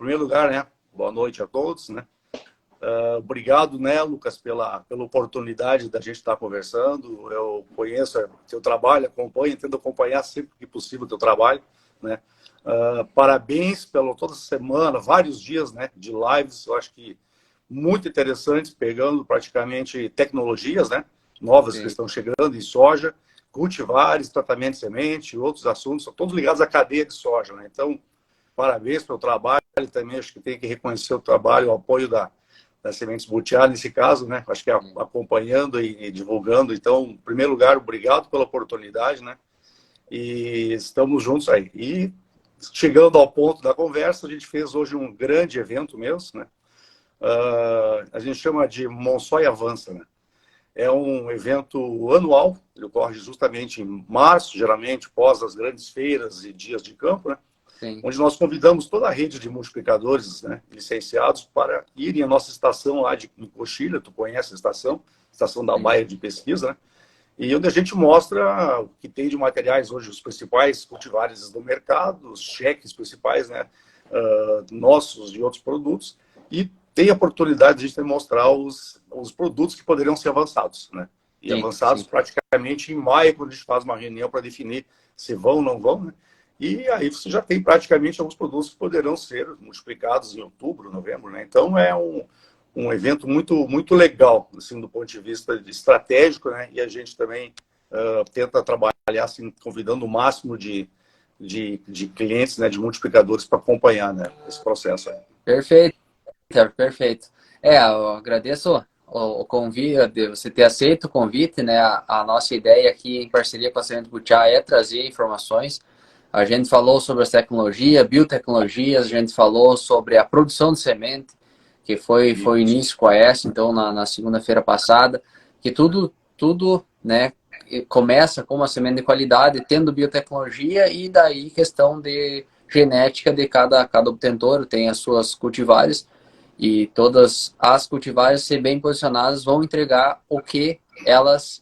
em primeiro lugar, né, boa noite a todos, né? Obrigado, né, Lucas, pela oportunidade da gente estar conversando. Eu conheço o teu trabalho, acompanho, tento acompanhar sempre que possível o teu trabalho, né? Parabéns pela toda semana, vários dias, né, de lives, eu acho que muito interessantes, pegando praticamente tecnologias, né, novas que estão chegando em soja, cultivares, tratamento de semente, outros assuntos, são todos ligados à cadeia de soja, né? Então, parabéns pelo trabalho também, acho que tem que reconhecer o trabalho, o apoio da Sementes Butiá, nesse caso, né? Acho que acompanhando e divulgando. Então, em primeiro lugar, obrigado pela oportunidade, né? E estamos juntos aí. E chegando ao ponto da conversa, a gente fez hoje um grande evento mesmo, né? A gente chama de Monsoy Avança, né? É um evento anual, ele ocorre justamente em março, geralmente pós as grandes feiras e dias de campo, né? Sim. Onde nós convidamos toda a rede de multiplicadores, né, licenciados para irem à nossa estação lá de Coxilha, tu conhece a estação da Baia de Pesquisa, né? E onde a gente mostra o que tem de materiais hoje, os principais cultivares do mercado, os cheques principais, né, nossos e outros produtos, e tem a oportunidade de a gente mostrar os produtos que poderiam ser avançados, né? E Sim, avançados praticamente em maio, quando a gente faz uma reunião para definir se vão ou não vão, né? E aí você já tem praticamente alguns produtos que poderão ser multiplicados em outubro, novembro, né? Então é um evento muito legal, assim, do ponto de vista estratégico, né? E a gente também tenta trabalhar, assim, convidando o máximo de clientes, né? De multiplicadores para acompanhar, né? Esse processo aí. Perfeito, perfeito. Eu agradeço o convite, de você ter aceito o convite, né? A nossa ideia aqui, em parceria com a Semente Butiá, é trazer informações. A gente falou sobre as tecnologias, biotecnologias, a gente falou sobre a produção de semente, que foi o início com a ESA, então, na segunda-feira passada, que tudo, né, começa com uma semente de qualidade, tendo biotecnologia, e daí questão de genética de cada obtentor, tem as suas cultivares, e todas as cultivares, se bem posicionadas, vão entregar o que elas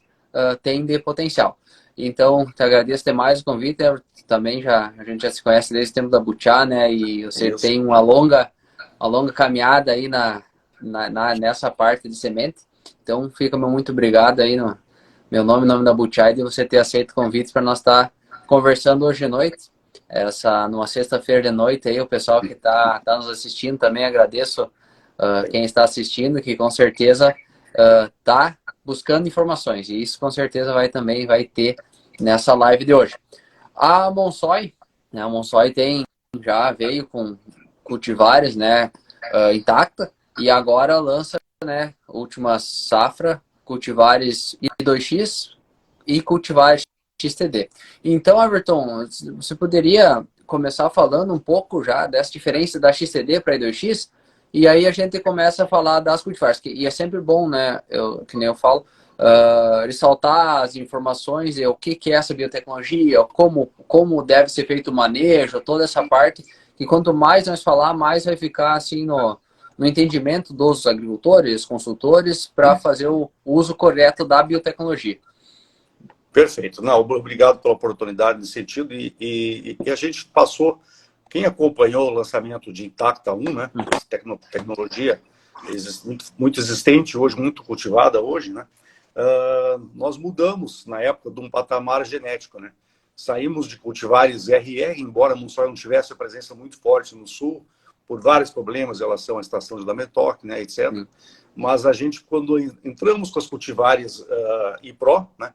têm de potencial. Então, te agradeço demais o convite. Também a gente já se conhece desde o tempo da Butiá, né? E você tem uma longa caminhada aí nessa parte de semente. Então, fica muito obrigado aí no meu nome, nome da Butiá, e de você ter aceito o convite para nós estar conversando hoje à noite. Numa sexta-feira de noite aí, o pessoal que tá nos assistindo também, agradeço quem está assistindo, que com certeza está buscando informações. E isso com certeza vai ter nessa live de hoje. A Monsoy, né, já veio com cultivares, né, intacta, e agora lança, né, última safra, cultivares I2X e cultivares XTD. Então, Everton, você poderia começar falando um pouco já dessa diferença da XTD para I2X? E aí a gente começa a falar das cultivares, e é sempre bom, né, que nem eu falo, ressaltar as informações e o que é essa biotecnologia, como deve ser feito o manejo, toda essa parte, que quanto mais nós falar, mais vai ficar assim no entendimento dos agricultores, consultores, para fazer o uso correto da biotecnologia. Perfeito. Não, obrigado pela oportunidade nesse sentido. E a gente passou, quem acompanhou o lançamento de Intacta 1, né? Tecnologia muito existente hoje, muito cultivada hoje, né? Nós mudamos, na época, de um patamar genético, né? Saímos de cultivares RR, embora a Monsoy não tivesse a presença muito forte no sul, por vários problemas em relação à estação de Dametoc, né, etc. Mas a gente, quando entramos com as cultivares IPRO, né?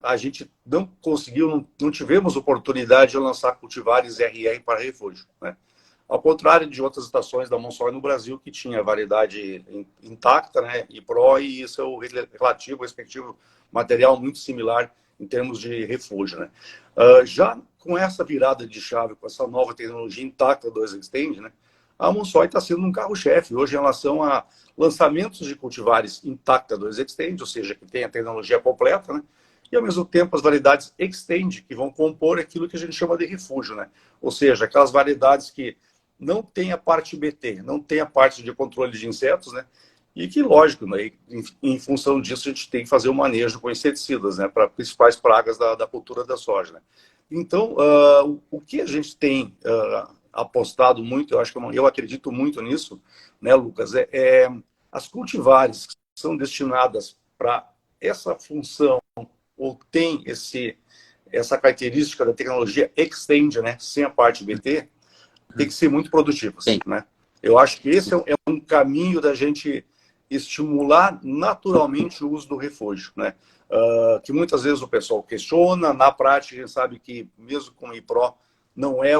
A gente não conseguiu, não tivemos oportunidade de lançar cultivares RR para refúgio, né? Ao contrário de outras estações da Monsoy no Brasil, que tinha variedade intacta, né, e PRO, e isso é o relativo, respectivo material muito similar em termos de refúgio, né? Já com essa virada de chave, com essa nova tecnologia intacta 2 Extend, né, a Monsoy está sendo um carro-chefe hoje em relação a lançamentos de cultivares intacta 2 Extend, ou seja, que tem a tecnologia completa, né? E, ao mesmo tempo, as variedades Extend, que vão compor aquilo que a gente chama de refúgio, né? Ou seja, aquelas variedades que não tem a parte BT, não tem a parte de controle de insetos, né? E que, lógico, né, em função disso, a gente tem que fazer o manejo com inseticidas, né, para principais pragas da cultura da soja, né? Então, o que a gente tem apostado muito, eu acredito muito nisso, né, Lucas? As cultivares que são destinadas para essa função ou tem essa característica da tecnologia Extend, né, sem a parte BT, tem que ser muito produtivas, Sim. né? Eu acho que esse é um caminho da gente estimular naturalmente o uso do refúgio, né? Que muitas vezes o pessoal questiona, na prática a gente sabe que mesmo com o IPRO não é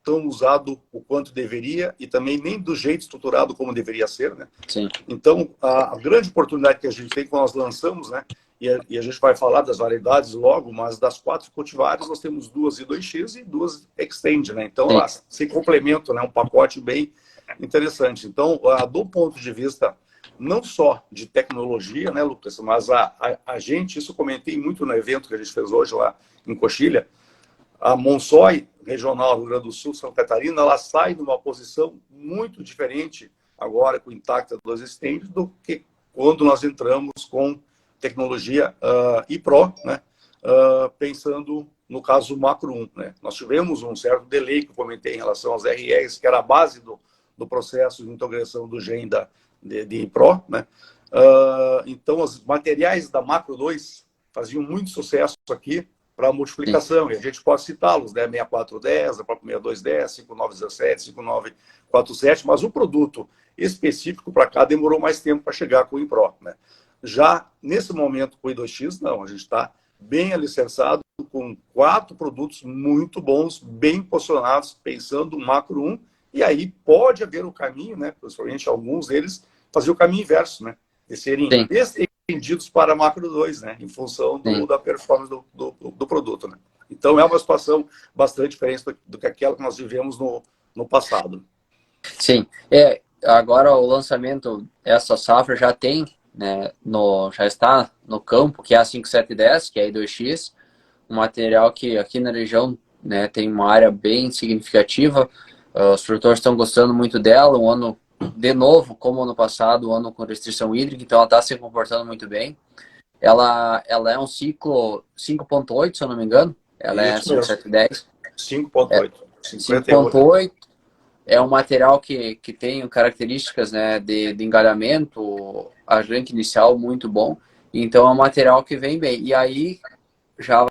tão usado o quanto deveria e também nem do jeito estruturado como deveria ser, né? Sim. Então, a grande oportunidade que a gente tem quando nós lançamos, né? E a gente vai falar das variedades logo, mas das 4 cultivares nós temos 2 I2X e 2 Extend, né? Então, elas se complementam, né? Um pacote bem interessante. Então, do ponto de vista não só de tecnologia, né, Lucas, mas a gente, isso eu comentei muito no evento que a gente fez hoje lá em Coxilha, a Monsoy Regional Rio Grande do Sul, Santa Catarina, ela sai numa posição muito diferente agora com o Intacta 2 Extend do que quando nós entramos com tecnologia iPro, né? Pensando no caso Macro 1. Né? Nós tivemos um certo delay que eu comentei em relação aos RRs, que era a base do processo de integração do GEM de iPro. Né? Então, os materiais da Macro 2 faziam muito sucesso aqui para a multiplicação, sim, e a gente pode citá-los, né? 6410, a própria 6210, 5917, 5947, mas o produto específico para cá demorou mais tempo para chegar com o Impro, né? Já nesse momento com o I2X, não, a gente está bem alicerçado com 4 produtos muito bons, bem posicionados, pensando no macro 1, e aí pode haver o caminho, né? Principalmente alguns deles, fazer o caminho inverso, né? De serem estendidos para macro 2, né? Em função da performance do produto, né? Então, é uma situação bastante diferente do que aquela que nós vivemos no passado. Sim. Agora o lançamento, essa safra já tem, né, já está no campo, que é a 5710, que é a I2X, um material que aqui na região, né, tem uma área bem significativa. Os produtores estão gostando muito dela, um ano, de novo, como ano passado, um ano com restrição hídrica, então ela está se comportando muito bem. Ela é um ciclo 5.8, se eu não me engano. Ela é 5710. 5.8. 5.8. É um material que tem características, né, de engalhamento, arranque inicial muito bom. Então é um material que vem bem. E aí já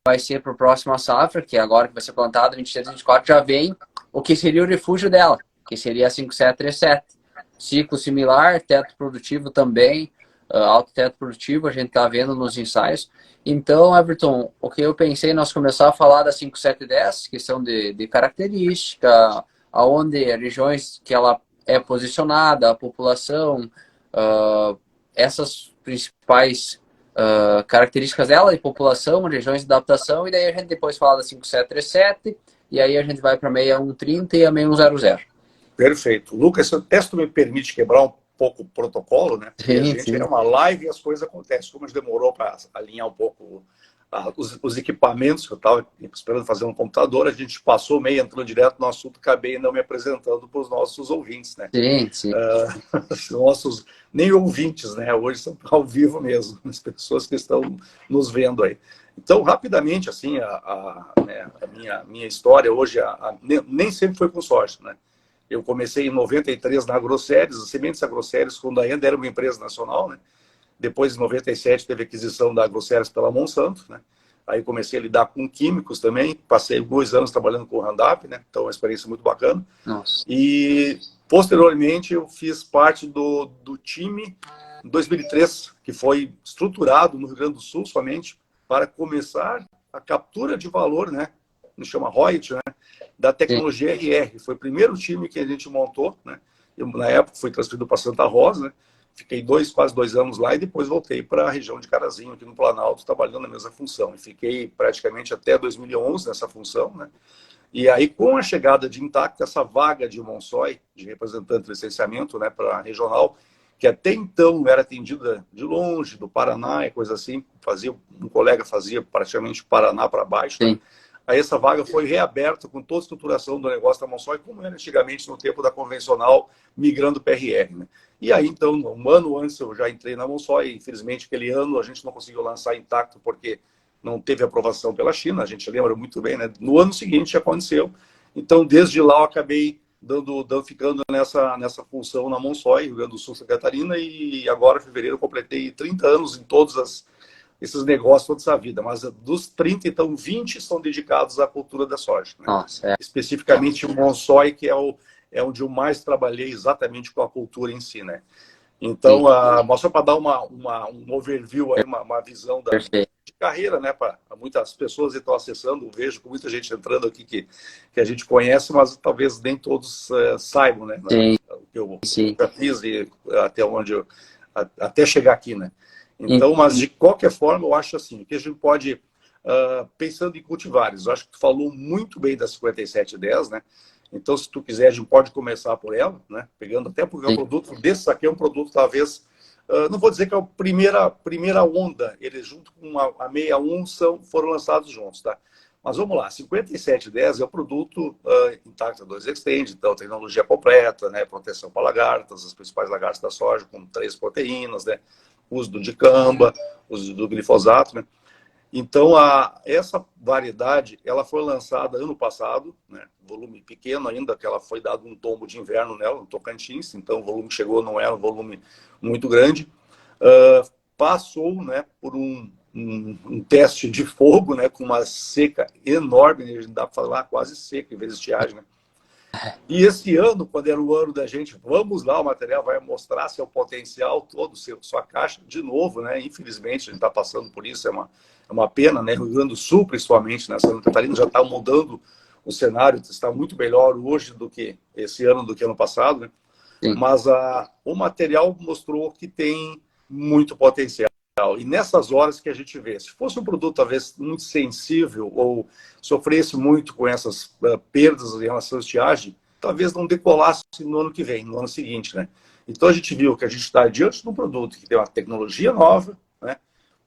vai ser para a próxima safra, que é agora que vai ser plantado, 23, 24, já vem o que seria o refúgio dela, que seria a 5737. Ciclo similar, teto produtivo também, alto teto produtivo, a gente está vendo nos ensaios. Então, Everton, o que eu pensei, nós começar a falar da 5710, que são de característica, aonde regiões que ela é posicionada, a população, essas principais características dela e população, regiões de adaptação, e daí a gente depois fala da 5737, e aí a gente vai para a 6130 e a 6100. Perfeito. Lucas, se tu me permite quebrar um pouco o protocolo, né? Porque a gente é uma live e as coisas acontecem. Como a gente demorou para alinhar um pouco os equipamentos que eu estava esperando fazer no computador, a gente passou meio, entrou direto no assunto, acabei não me apresentando para os nossos ouvintes, né? Sim. Nossos, nem ouvintes, né? Hoje são ao vivo mesmo, as pessoas que estão nos vendo aí. Então, rapidamente, assim, minha história hoje, nem sempre foi com sorte, né? Eu comecei em 93 na Agroceres, as Sementes Agroceres, quando ainda era uma empresa nacional, né? Depois, em 97, teve aquisição da Agroceres pela Monsanto, né? Aí comecei a lidar com químicos também, passei 2 anos trabalhando com o Roundup, né? Então, uma experiência muito bacana. Nossa. E, posteriormente, eu fiz parte do time em 2003, que foi estruturado no Rio Grande do Sul somente para começar a captura de valor, né? Nos chama royalty, né? Da tecnologia RR. Foi o primeiro time que a gente montou, né? Eu, na época, fui transferido para Santa Rosa, né? Fiquei quase 2 anos lá e depois voltei para a região de Carazinho, aqui no Planalto, trabalhando na mesma função. E fiquei praticamente até 2011 nessa função, né? E aí, com a chegada de Intacta, essa vaga de Monsoy, de representante de licenciamento, né, para a regional, que até então era atendida de longe, do Paraná e coisa assim, um colega fazia praticamente Paraná para baixo, né? Aí essa vaga foi reaberta com toda a estruturação do negócio da Monsoy, como era antigamente no tempo da convencional, migrando para PRR, né? E aí, então, um ano antes eu já entrei na Monsoy, infelizmente aquele ano a gente não conseguiu lançar Intacto porque não teve aprovação pela China, a gente lembra muito bem, né? No ano seguinte aconteceu, Então, desde lá, eu acabei ficando nessa função na Monsoy, Rio Grande do Sul, Santa Catarina, e agora, em fevereiro, eu completei 30 anos em todos esses negócios, toda essa vida. Mas dos 30, então, 20 são dedicados à cultura da soja. Né? Nossa, é. Especificamente o Monsoy, que é onde eu mais trabalhei exatamente com a cultura em si. Né? Então, só para dar um overview, aí, uma visão de carreira, né? Para muitas pessoas que estão acessando, vejo com muita gente entrando aqui que a gente conhece, mas talvez nem todos saibam, né? Sim, O que eu sim. já fiz e até onde até chegar aqui, né? Então, mas de qualquer forma, eu acho assim, que a gente pode, pensando em cultivares, eu acho que tu falou muito bem da 5710, né? Então, se tu quiser, a gente pode começar por ela, né? Pegando até porque o produto desse aqui é um produto, talvez, não vou dizer que é a primeira onda, eles junto com a 61 foram lançados juntos, tá? Mas vamos lá, 5710 é o produto Intacta 2 Extend, então tecnologia completa, né? Proteção para lagartas, as principais lagartas da soja, com 3 proteínas, né? Uso do dicamba, uso do glifosato, né? Então, essa variedade, ela foi lançada ano passado, né? Volume pequeno ainda, que ela foi dado um tombo de inverno nela, no Tocantins, então o volume chegou, não era um volume muito grande. Passou, né, por um teste de fogo, né, com uma seca enorme, a gente dá para falar quase seca, em vez de estiagem, né? E esse ano, quando era o ano da gente, vamos lá, o material vai mostrar seu potencial todo, sua caixa, de novo, né? Infelizmente, a gente está passando por isso, é uma pena, né? Rio Grande do Sul, principalmente, né? Santa Catarina já está mudando o cenário, está muito melhor hoje do que esse ano, do que ano passado, né? Mas o material mostrou que tem muito potencial. E nessas horas que a gente vê, se fosse um produto talvez muito sensível ou sofresse muito com essas perdas em relação à estiagem, talvez não decolasse no ano que vem, no ano seguinte, né? Então a gente viu que a gente está diante de um produto que tem uma tecnologia nova, né?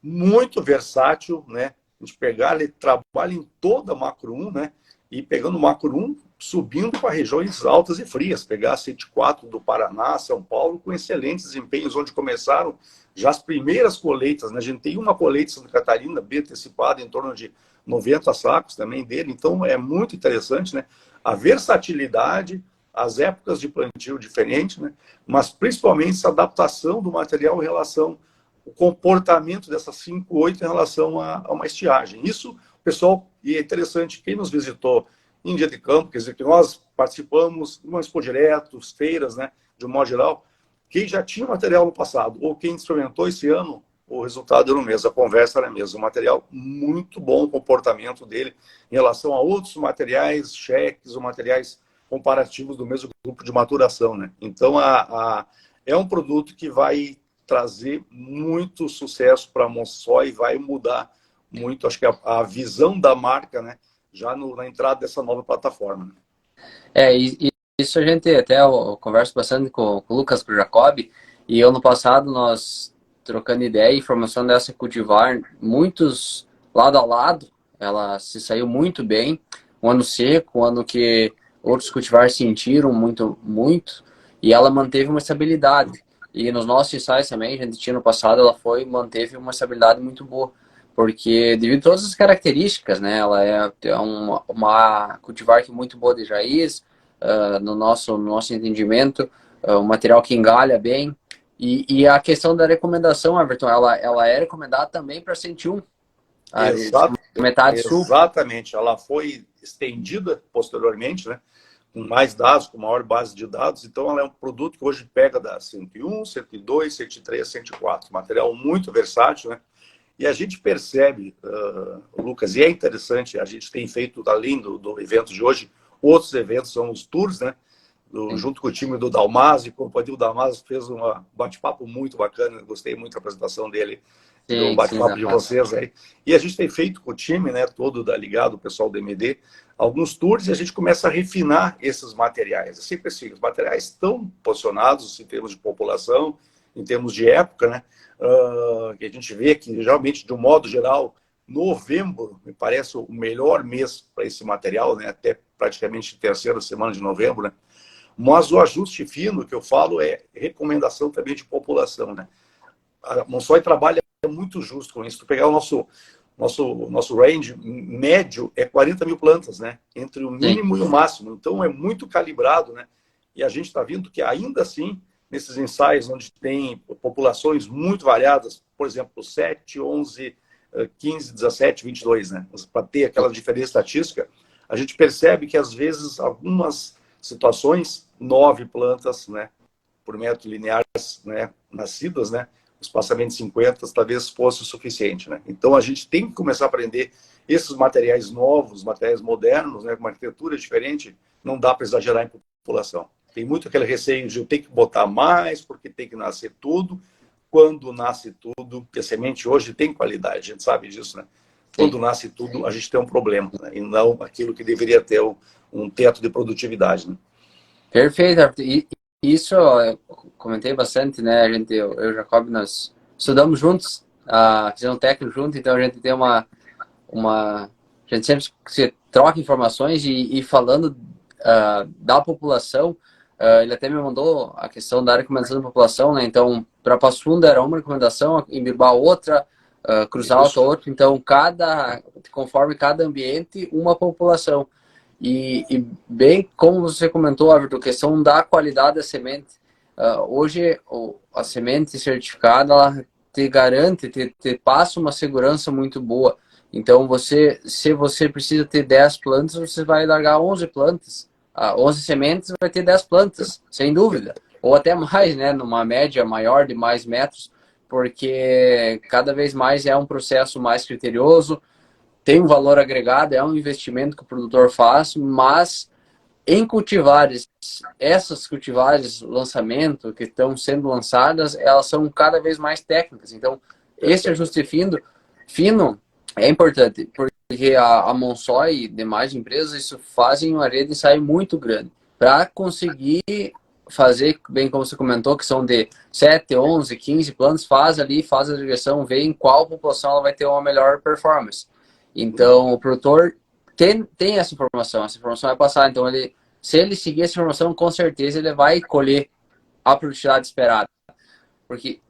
Muito versátil, né? A gente pegar, ele trabalha em toda a macro 1, né? E pegando o macro 1, subindo para regiões altas e frias, pegar a 104 do Paraná, São Paulo, com excelentes desempenhos, onde começaram já as primeiras colheitas, né? A gente tem uma colheita em Santa Catarina, bem antecipada, em torno de 90 sacos também dele, então é muito interessante, né? A versatilidade, as épocas de plantio diferentes, né? Mas principalmente essa adaptação do material em relação ao comportamento dessas 5-8 em relação a uma estiagem. Isso, pessoal, e é interessante, quem nos visitou em dia de campo, quer dizer, que nós participamos, não Expo Diretos, feiras, né? De um modo geral, quem já tinha material no passado ou quem experimentou esse ano, o resultado era o mesmo, a conversa era a mesma. Um material muito bom, o comportamento dele em relação a outros materiais, cheques ou materiais comparativos do mesmo grupo de maturação, né? Então, é um produto que vai trazer muito sucesso para a Monsoy e vai mudar muito, acho que a visão da marca, né? Já na entrada dessa nova plataforma. E isso a gente até eu converso bastante com o Lucas, com o Jacob, e ano passado nós trocando ideia, informação dessa cultivar, muitos lado a lado, ela se saiu muito bem, um ano seco, um ano que outros cultivares sentiram muito, e ela manteve uma estabilidade. E nos nossos ensaios também, a gente tinha no passado, manteve uma estabilidade muito boa, porque devido a todas as características, né, ela é uma cultivar que é muito boa de raiz, no nosso entendimento, um material que engalha bem. E a questão da recomendação, Everton, ela é recomendada também para 101. Metade sul. Exatamente. Ela foi estendida posteriormente, né? Com mais dados, com maior base de dados. Então, ela é um produto que hoje pega da 101, 102, 103, 104. Material muito versátil, né? E a gente percebe, Lucas, e é interessante, a gente tem feito, além do evento de hoje, outros eventos, são os tours, né? Junto com o time do Dalmasi, companhia do Dalmasi fez um bate-papo muito bacana, gostei muito da apresentação dele, do bate-papo de vocês aí. E a gente tem feito com o time, né, todo ligado, o pessoal do MD, alguns tours e a gente começa a refinar esses materiais. É sempre assim, os materiais estão posicionados em termos de população, em termos de época, né? Que a gente vê que, geralmente, de um modo geral, novembro me parece o melhor mês para esse material, né? Até praticamente terceira semana de novembro, né? Mas o ajuste fino que eu falo é recomendação também de população, né? A Monsoy trabalha muito justo com isso. Tu pegar o nosso range médio é 40 mil plantas, né? Entre o mínimo e o máximo. Então, é muito calibrado, né? E a gente está vendo que, ainda assim, nesses ensaios onde tem populações muito variadas, por exemplo, 7, 11, 15, 17, 22, né? Para ter aquela diferença estatística, a gente percebe que, às vezes, algumas situações, 9 plantas, né, por metro linear, né, nascidas, né? O espaçamento de 50 talvez fosse o suficiente, né? Então, a gente tem que começar a aprender esses materiais novos, materiais modernos, né, com uma arquitetura diferente, não dá para exagerar em população. Tem muito aquele receio de eu ter que botar mais, porque tem que nascer tudo. Quando nasce tudo, porque a semente hoje tem qualidade, a gente sabe disso, né? Quando nasce tudo, a gente tem um problema, né? E não aquilo que deveria ter um teto de produtividade, né? Perfeito, Arthur. E isso eu comentei bastante, né? Eu e o Jacob, nós estudamos juntos, fizemos um técnico junto, então a gente tem a gente sempre se troca informações e falando da população, ele até me mandou a questão da recomendação da população, né? Então, para Passo Fundo era uma recomendação, em Bilbao outra, Cruz Alta outra, então conforme cada ambiente, uma população. E bem como você comentou, Everton, questão da qualidade da semente. Hoje, a semente certificada, ela te garante, te passa uma segurança muito boa. Então, se você precisa ter 10 plantas, você vai largar 11 plantas. 11 sementes, vai ter 10 plantas, sem dúvida. Ou até mais, né? Numa média maior de mais metros, porque cada vez mais é um processo mais criterioso, tem um valor agregado, é um investimento que o produtor faz, mas em cultivares, essas cultivares lançamento que estão sendo lançadas, elas são cada vez mais técnicas. Então, esse ajuste fino é importante, porque a Monsoy e demais empresas isso fazem uma rede de ensaio muito grande para conseguir fazer, bem como você comentou, que são de 7, 11, 15 plantas, faz a direção, vê em qual população ela vai ter uma melhor performance. Então, o produtor tem essa informação vai passar. Então, se ele seguir essa informação, com certeza ele vai colher a produtividade esperada. Porque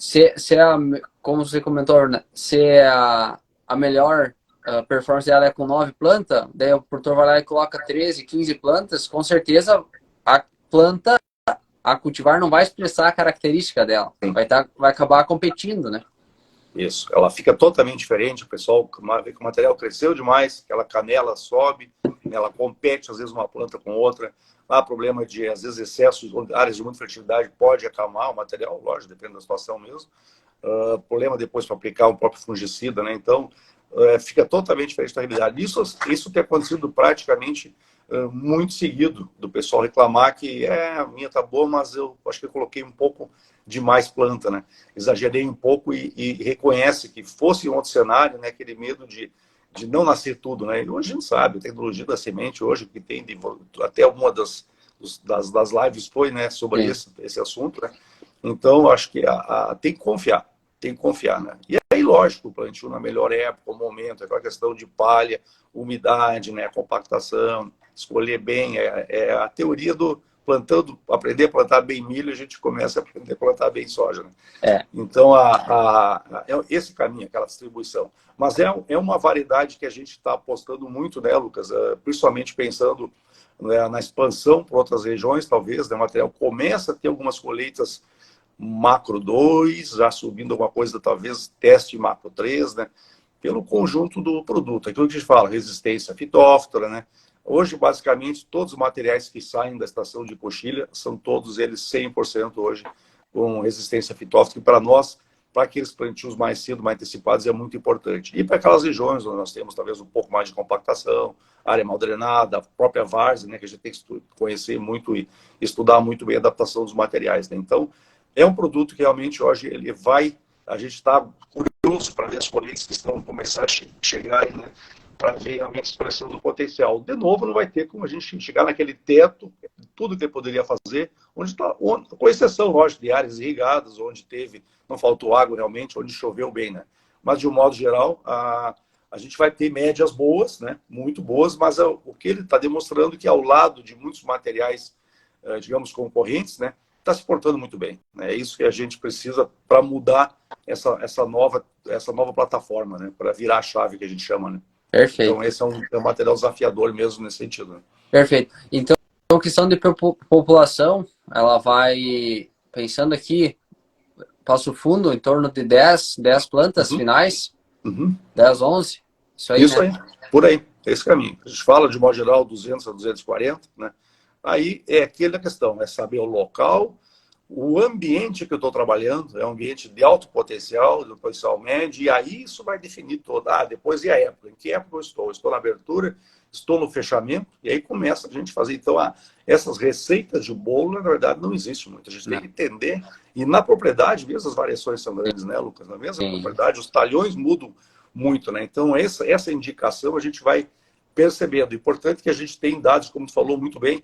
como você comentou, né, se a melhor performance dela é com 9 plantas, daí o produtor vai lá e coloca 13, 15 plantas, com certeza a planta, a cultivar não vai expressar a característica dela. Vai acabar competindo, né? Isso, ela fica totalmente diferente, o pessoal vê que o material cresceu demais, aquela canela sobe, ela compete às vezes uma planta com outra, há problema de, às vezes, excessos, áreas de muita fertilidade pode acalmar o material, lógico, depende da situação mesmo, problema depois para aplicar um próprio fungicida, né? Então, fica totalmente diferente da realidade. Isso tem acontecido praticamente muito seguido, do pessoal reclamar que a minha tá boa, mas eu acho que eu coloquei um pouco de mais planta, né? Exagerei um pouco e reconhece que fosse um outro cenário, né? Aquele medo de não nascer tudo, né? E hoje a gente sabe, a tecnologia da semente hoje, que tem até uma das lives foi, né, sobre esse assunto, né? Então, acho que tem que confiar, né? E aí, lógico, o plantio na melhor época, o momento, aquela questão de palha, umidade, né, compactação, escolher bem, a teoria do aprender a plantar bem milho, a gente começa a aprender a plantar bem soja, né? Então, esse caminho, aquela distribuição. Mas é uma variedade que a gente está apostando muito, né, Lucas? Principalmente pensando, né, na expansão para outras regiões, talvez, né? O material começa a ter algumas colheitas macro 2, já subindo alguma coisa, talvez teste macro 3, né? Pelo conjunto do produto. Aquilo que a gente fala, resistência fitóftora, né? Hoje, basicamente, todos os materiais que saem da estação de coxilha são todos eles 100% hoje com resistência fitóftora, que para nós, para aqueles plantios mais cedo, mais antecipados, é muito importante. E para aquelas regiões onde nós temos talvez um pouco mais de compactação, área mal drenada, a própria várzea, né, que a gente tem que conhecer muito e estudar muito bem a adaptação dos materiais, né? Então, é um produto que realmente hoje a gente está curioso para ver as colheitas que estão começar a chegar aí, né, para ver realmente a expressão do potencial. De novo, não vai ter como a gente chegar naquele teto, tudo que ele poderia fazer, com exceção, lógico, de áreas irrigadas, onde não faltou água realmente, onde choveu bem, né? Mas, de um modo geral, a gente vai ter médias boas, né? Muito boas, mas o que ele está demonstrando é que, ao lado de muitos materiais, digamos, concorrentes, né, está se portando muito bem, né? É isso que a gente precisa para mudar essa nova plataforma, né? Para virar a chave que a gente chama, né? Então, Perfeito. esse é um material desafiador mesmo nesse sentido, né? Perfeito. Então, a questão de população, ela vai, pensando aqui, Passo Fundo, em torno de 10 plantas Uhum, finais, uhum. 10, 11, isso aí, Isso né? aí, por aí, esse caminho. A gente fala, de modo geral, 200 a 240, né? Aí é aquela questão, é saber o local, o ambiente que eu estou trabalhando, é um ambiente de alto potencial, de potencial médio, e aí isso vai definir toda. Depois e a época? Em que época eu estou? Estou na abertura, estou no fechamento, e aí começa a gente fazer. Então, essas receitas de bolo, na verdade, não existe muito. A gente tem Não. que entender, e na propriedade, mesmo as variações são grandes, né, Lucas? Na mesma Sim. propriedade, os talhões mudam muito, né? Então, essa indicação a gente vai percebendo. Importante que a gente tem dados, como tu falou muito bem,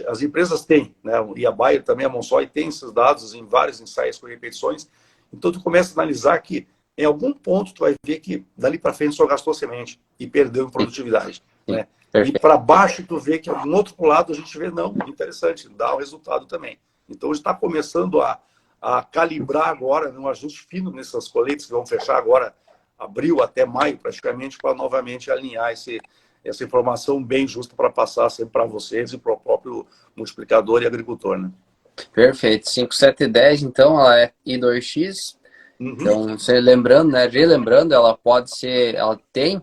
as empresas têm, né? E a Bayer também, a Monsoy, tem esses dados em vários ensaios com repetições. Então, tu começa a analisar que, em algum ponto, tu vai ver que dali para frente só gastou semente e perdeu em Sim, produtividade, sim. né? E Perfeito. para baixo, tu vê que, do outro lado, a gente vê, não, interessante, dá o resultado também. Então, a gente está começando a calibrar agora, um ajuste fino nessas colheitas que vão fechar agora, abril até maio, praticamente, para novamente alinhar essa informação bem justa para passar sempre para vocês e para o próprio multiplicador e agricultor, né? Perfeito. 5710, então, ela é I2X. Uhum. Então, você lembrando, né, relembrando, ela pode ser, ela tem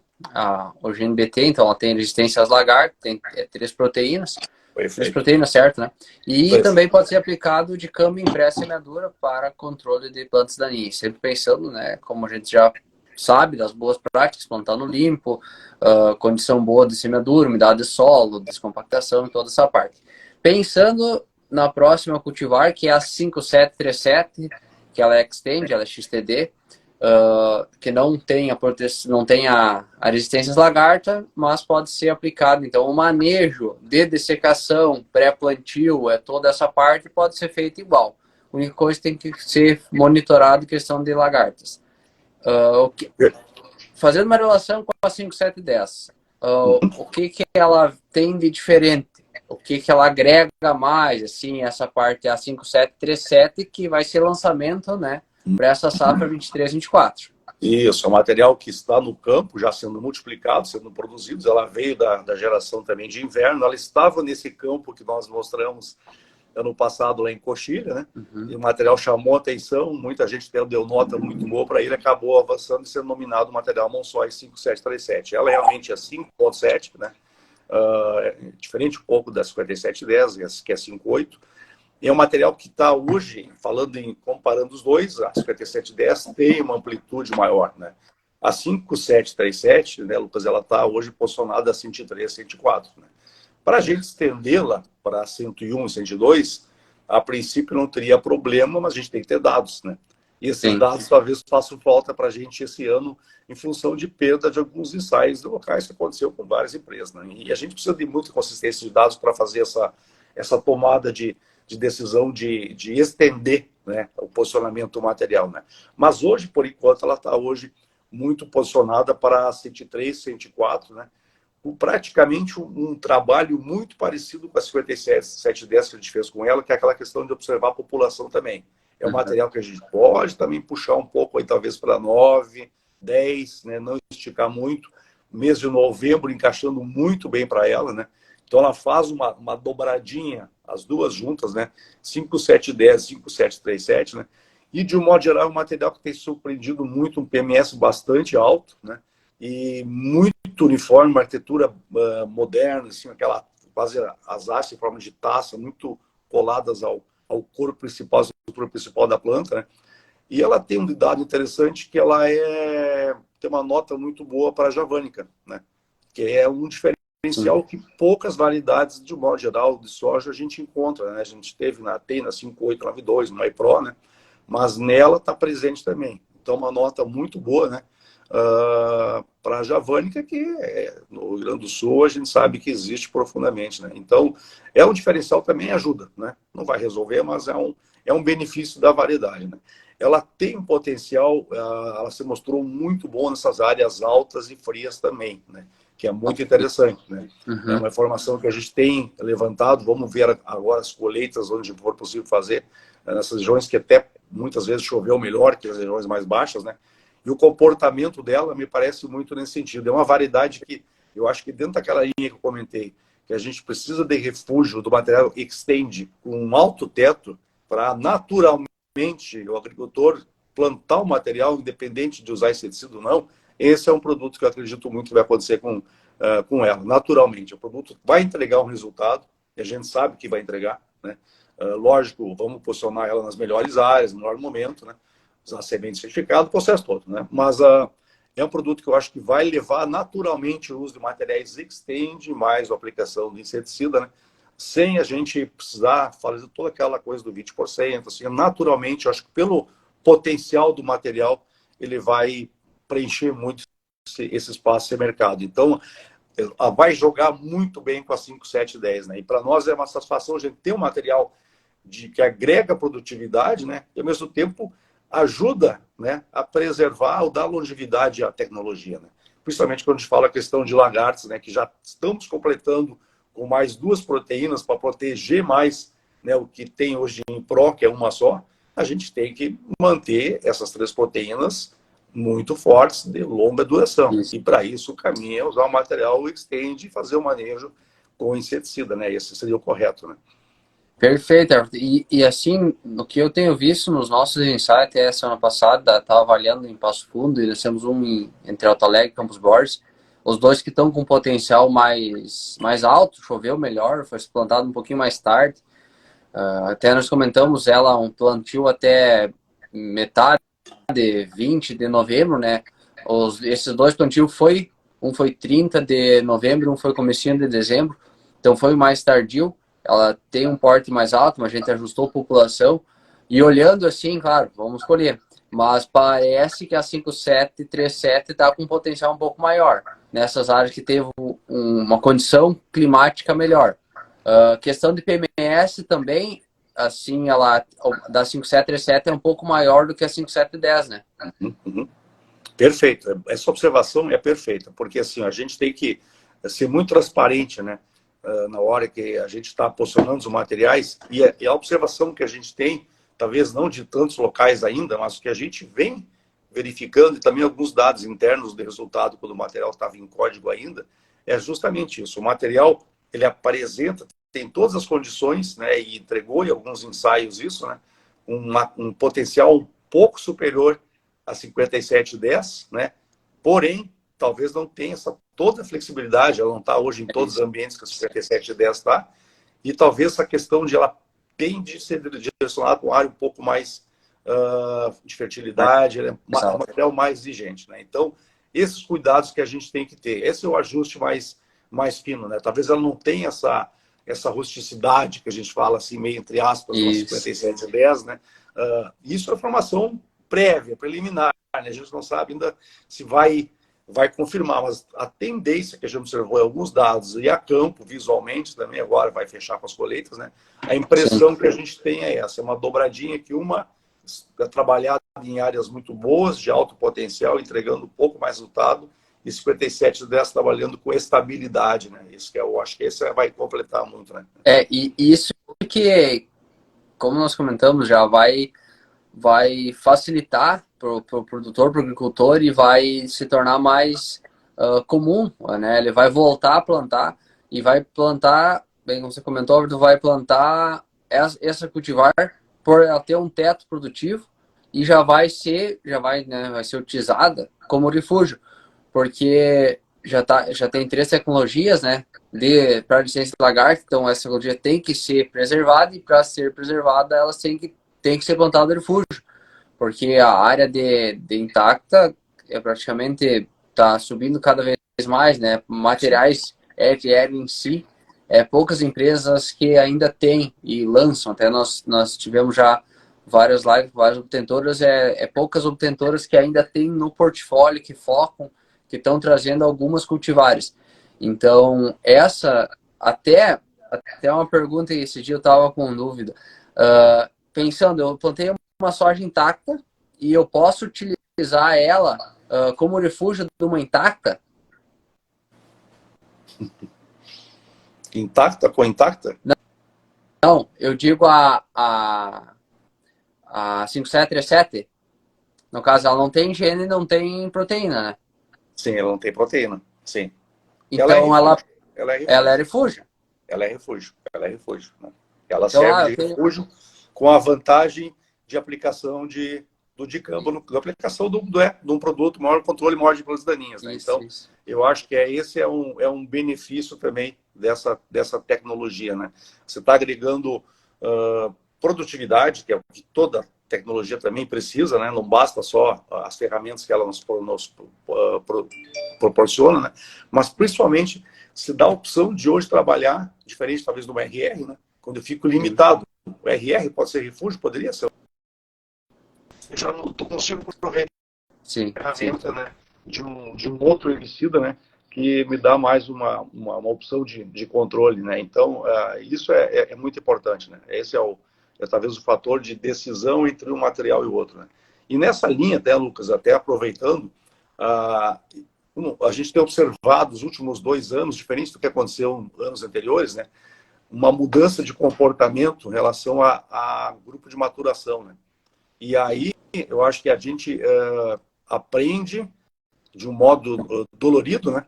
o GNBT, então ela tem resistência às lagartas, tem três Perfeito. proteínas, certo, né? E Perfeito. também pode ser aplicado de câmbio em pré-semeadura para controle de plantas daninhas. Sempre pensando, né, como a gente já sabe, das boas práticas, plantando limpo, condição boa de semeadura, umidade do solo, descompactação e toda essa parte. Pensando na próxima cultivar, que é a 5737, que ela é Extend, ela é XTD, que não tem não tem a resistência às lagartas, mas pode ser aplicado. Então, o manejo de dessecação, pré-plantio, toda essa parte pode ser feita igual. A única coisa tem que ser monitorado questão de lagartas. Fazendo uma relação com a 5710, o que ela tem de diferente? O que ela agrega mais, assim, essa parte é a 5737, que vai ser lançamento, né, para essa safra 23-24. Isso, é um material que está no campo, já sendo multiplicado, sendo produzido. Ela veio da geração também de inverno. Ela estava nesse campo que nós mostramos ano passado lá em Coxilha, né? Uhum. E o material chamou atenção, muita gente deu nota muito boa para ele, acabou avançando e sendo nominado o material Monsoy 5737. Ela realmente é 5.7, né? Diferente um pouco da 5710, que é 5.8. É um material que está hoje, comparando os dois, a 5710 tem uma amplitude maior, né? A 5737, né, Lucas, ela está hoje posicionada a 103, 104, né? Para a gente estendê-la para 101 e 102, a princípio não teria problema, mas a gente tem que ter dados, né? E esses Sim. dados talvez façam falta para a gente esse ano, em função de perda de alguns ensaios locais que aconteceu com várias empresas, né? E a gente precisa de muita consistência de dados para fazer essa tomada de decisão de estender, né, o posicionamento do material, né? Mas hoje, por enquanto, ela está hoje muito posicionada para 103, 104, né? Praticamente um trabalho muito parecido com a 5710 que a gente fez com ela, que é aquela questão de observar a população também. É um Uhum. material que a gente pode também puxar um pouco aí, talvez para 9, 10, né? Não esticar muito. Mês de novembro encaixando muito bem para ela, né? Então ela faz uma dobradinha, as duas juntas, né? 5710, 5737, né? E de um modo geral é um material que tem surpreendido muito, um PMS bastante alto, né? E muito uniforme, uma arquitetura moderna, assim, aquela quase as hastes em forma de taça, muito coladas ao corpo principal, à estrutura principal da planta, né? E ela tem um dado interessante que ela tem uma nota muito boa para a javânica, né? Que é um Sim. diferencial que poucas variedades, de modo geral, de soja a gente encontra, né? A gente tem na 5892, no iPro, né? Mas nela está presente também. Então, uma nota muito boa, né? Para a javânica, que no Rio Grande do Sul a gente sabe que existe profundamente, né? Então, é um diferencial, também ajuda, né? Não vai resolver, mas é um benefício da variedade, né? Ela tem um potencial, ela se mostrou muito boa nessas áreas altas e frias também, né? que é muito interessante, né? É Uhum. uma informação que a gente tem levantado. Vamos ver agora as colheitas, onde for possível fazer, nessas regiões que até muitas vezes choveu melhor que as regiões mais baixas, né? E o comportamento dela me parece muito nesse sentido. É uma variedade que eu acho que dentro daquela linha que eu comentei, que a gente precisa de refúgio do material extend com um alto teto para naturalmente o agricultor plantar o material, independente de usar inseticida ou não. Esse é um produto que eu acredito muito que vai acontecer com ela, naturalmente. O produto vai entregar um resultado, e a gente sabe que vai entregar, né? Lógico, vamos posicionar ela nas melhores áreas, no melhor momento, né? Usar semente certificada, o processo todo, né? Mas é um produto que eu acho que vai levar naturalmente o uso de materiais extend, mais a aplicação de inseticida, né? Sem a gente precisar fazer toda aquela coisa do 20%, assim, naturalmente, eu acho que pelo potencial do material, ele vai preencher muito esse espaço, esse mercado. Então, vai jogar muito bem com a 5, 7, 10, né? E para nós é uma satisfação a gente ter um material que agrega produtividade, né? E ao mesmo tempo ajuda, né, a preservar ou dar longevidade à tecnologia, né? Principalmente quando a gente fala a questão de lagartos, né, que já estamos completando com mais 2 proteínas para proteger mais, né, o que tem hoje em Pro, que é uma só. A gente tem que manter essas 3 proteínas muito fortes, de longa duração. Isso. E para isso o caminho é usar o material extend e fazer o manejo com inseticida, né? Esse seria o correto, né? Perfeito, Everton. E assim, no que eu tenho visto nos nossos ensaios, até semana passada, estava avaliando em Passo Fundo, e nós temos entre Alto Alegre e Campos Borges, os dois que estão com potencial mais alto, choveu melhor, foi plantado um pouquinho mais tarde. Até nós comentamos ela, um plantio até metade de 20 de novembro, né? Esses dois plantios um foi 30 de novembro, um foi comecinho de dezembro, então foi mais tardio. Ela tem um porte mais alto, mas a gente ajustou a população. E olhando assim, claro, vamos escolher. Mas parece que a 5737 está com um potencial um pouco maior, nessas áreas que teve uma condição climática melhor. Questão de PMS também, assim, ela da 5737 é um pouco maior do que a 5710, né? Uhum. Perfeito. Essa observação é perfeita, porque assim, a gente tem que ser muito transparente, né? Na hora que a gente está posicionando os materiais, e a observação que a gente tem, talvez não de tantos locais ainda, mas que a gente vem verificando, e também alguns dados internos de resultado, quando o material estava em código ainda, é justamente isso. O material, ele apresenta, tem todas as condições, né? E entregou em alguns ensaios isso, né? Um potencial um pouco superior a 5710, né? Porém, talvez não tenha toda a flexibilidade, ela não está hoje em todos os ambientes que a 5710 está, e talvez essa questão de ela tem de ser direcionada para uma área um pouco mais de fertilidade, é um material mais exigente, né? Então, esses cuidados que a gente tem que ter, esse é o ajuste mais fino, né? Talvez ela não tenha essa rusticidade que a gente fala assim, meio entre aspas, uma 5710, né? Isso é informação prévia, preliminar, né? A gente não sabe ainda se vai confirmar, mas a tendência que a gente observou em alguns dados e a campo, visualmente, também agora vai fechar com as colheitas, né? A impressão que a gente tem é essa, é uma dobradinha que uma é trabalhada em áreas muito boas, de alto potencial, entregando um pouco mais resultado, e 57 dessa trabalhando com estabilidade, né? Isso que eu acho que esse vai completar muito, né? E isso que, como nós comentamos, já vai facilitar para o produtor, para o agricultor, e vai se tornar mais comum, né? Ele vai voltar a plantar e vai plantar, bem como você comentou, tu vai plantar essa cultivar por ela ter um teto produtivo e né, vai ser utilizada como refúgio, porque já tem 3 tecnologias, né, para licença de lagarto, então essa tecnologia tem que ser preservada, e para ser preservada elas tem que ser plantada refúgio, porque a área de intacta praticamente está subindo cada vez mais, né? Materiais aéreo em si, poucas empresas que ainda têm e lançam. Até nós tivemos já várias lives, várias obtentoras, poucas obtentoras que ainda têm no portfólio, que focam, que estão trazendo algumas cultivares. Então, até uma pergunta, e esse dia eu estava com dúvida. Pensando, eu plantei uma soja intacta e eu posso utilizar ela como refúgio de uma intacta? Intacta, com Intacta? Não, eu digo a 5737. No caso, ela não tem gene e não tem proteína, né? Sim, ela não tem proteína. Sim. Então Ela é ela é refúgio. refúgio. Ela é refúgio. Ela é refúgio. Né? Ela Então, serve de refúgio com a vantagem de aplicação do dicamba, da aplicação de um produto, maior controle, maior de plantas daninhas. Né? Isso, Então, isso. eu acho que esse é um benefício também dessa tecnologia. Né? Você está agregando produtividade, que é o que toda tecnologia também precisa, né? Não basta só as ferramentas que ela nos proporciona, né? Mas principalmente se dá a opção de hoje trabalhar, diferente talvez do RR, né? Quando eu fico limitado. O RR pode ser refúgio, poderia ser. Eu já não consigo aproveitar a ferramenta, né? de um outro herbicida, né? Que me dá mais uma opção de controle, né? Então, isso é muito importante, né? Esse é talvez o fator de decisão entre um material e o outro, né? E nessa linha, até, Lucas, até aproveitando, a gente tem observado nos últimos 2 anos, diferente do que aconteceu em anos anteriores, né? Uma mudança de comportamento em relação a grupo de maturação, né? E aí, eu acho que a gente aprende de um modo dolorido, né?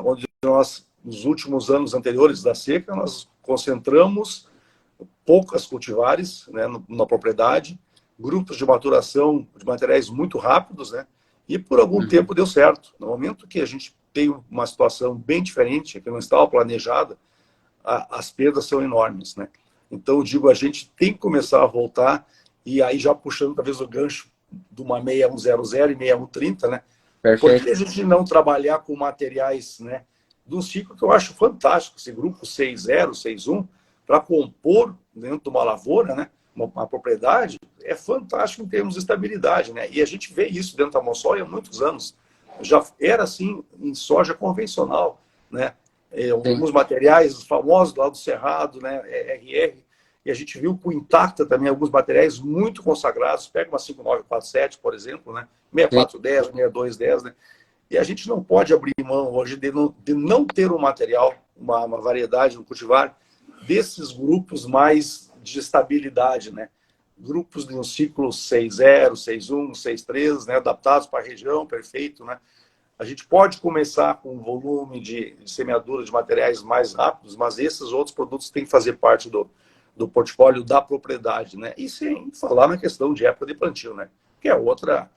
Onde nós, nos últimos anos anteriores da seca, nós concentramos poucas cultivares, né, na propriedade, grupos de maturação de materiais muito rápidos, né? E por algum tempo deu certo. No momento que a gente tem uma situação bem diferente, que não estava planejada, as perdas são enormes, né? Então, eu digo, a gente tem que começar a voltar, e aí já puxando talvez o gancho de uma 6100 e 6130, né? Por Perfeito. que a gente não trabalhar com materiais, né, de um ciclo que eu acho fantástico, esse grupo 60, 61, para compor dentro de uma lavoura, né, uma propriedade, é fantástico em termos de estabilidade, né? E a gente vê isso dentro da Monsoy há muitos anos. Já era assim em soja convencional, né? Sim. Alguns materiais famosos lá do Cerrado, né, RR, e a gente viu com Intacta também alguns materiais muito consagrados. Pega uma 5947, por exemplo, né? Sim. 6410, 6210, né? E a gente não pode abrir mão hoje de não ter um material, uma variedade no cultivar desses grupos mais de estabilidade, né? Grupos de um ciclo 60, 61, 63, né? Adaptados para a região, perfeito, né? A gente pode começar com um volume de semeadura de materiais mais rápidos, mas esses outros produtos têm que fazer parte do portfólio da propriedade, né? E sem falar na questão de época de plantio, né? Que é outra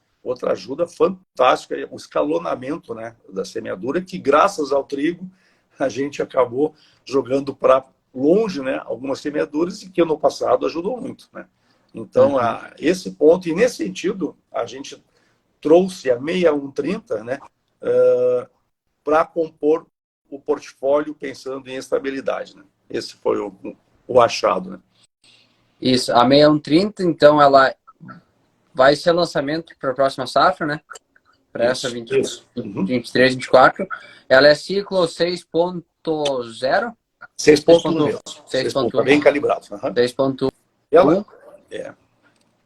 ajuda fantástica, o escalonamento, né, da semeadura, que graças ao trigo a gente acabou jogando para longe, né, algumas semeaduras e que no passado ajudou muito, né? Então, esse ponto, e nesse sentido, a gente trouxe a 6130, né, para compor o portfólio pensando em estabilidade, né? Esse foi o achado, né? Isso. A 6130, então, ela vai ser lançamento para a próxima safra, né? Para essa 23, 24. Ela é ciclo 6.0? 6.1 mesmo. 6.1, bem calibrado. 6.1. Ela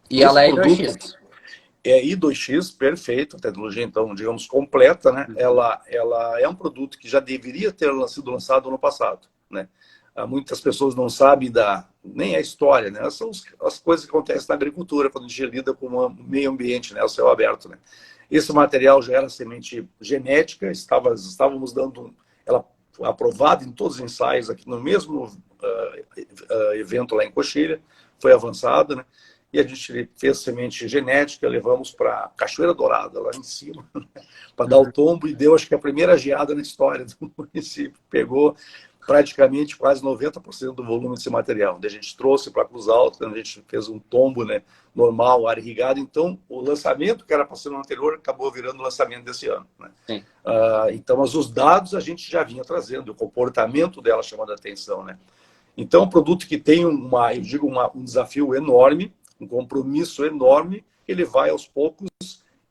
E ela é I2X. É I2X, perfeito, a tecnologia, então, digamos, completa, né? Ela é um produto que já deveria ter sido lançado ano passado, né? Muitas pessoas não sabem nem a história, né? Essas são as coisas que acontecem na agricultura, quando a gente lida com o meio ambiente, né? O céu aberto, né? Esse material já era semente genética, estávamos dando ela aprovada em todos os ensaios aqui no mesmo evento lá em Coxilha, foi avançada, né? E a gente fez semente genética, levamos para Cachoeira Dourada, lá em cima, para dar o tombo, e deu, acho que a primeira geada na história do município. Pegou praticamente quase 90% do volume desse material. Onde a gente trouxe para Cruz Alta, a gente fez um tombo, né, normal, área irrigada. Então, o lançamento que era para ser no anterior acabou virando o lançamento desse ano, né? Então, mas os dados a gente já vinha trazendo, o comportamento dela chamando a atenção, né? Então, é um produto que tem um desafio enorme, um compromisso enorme, ele vai aos poucos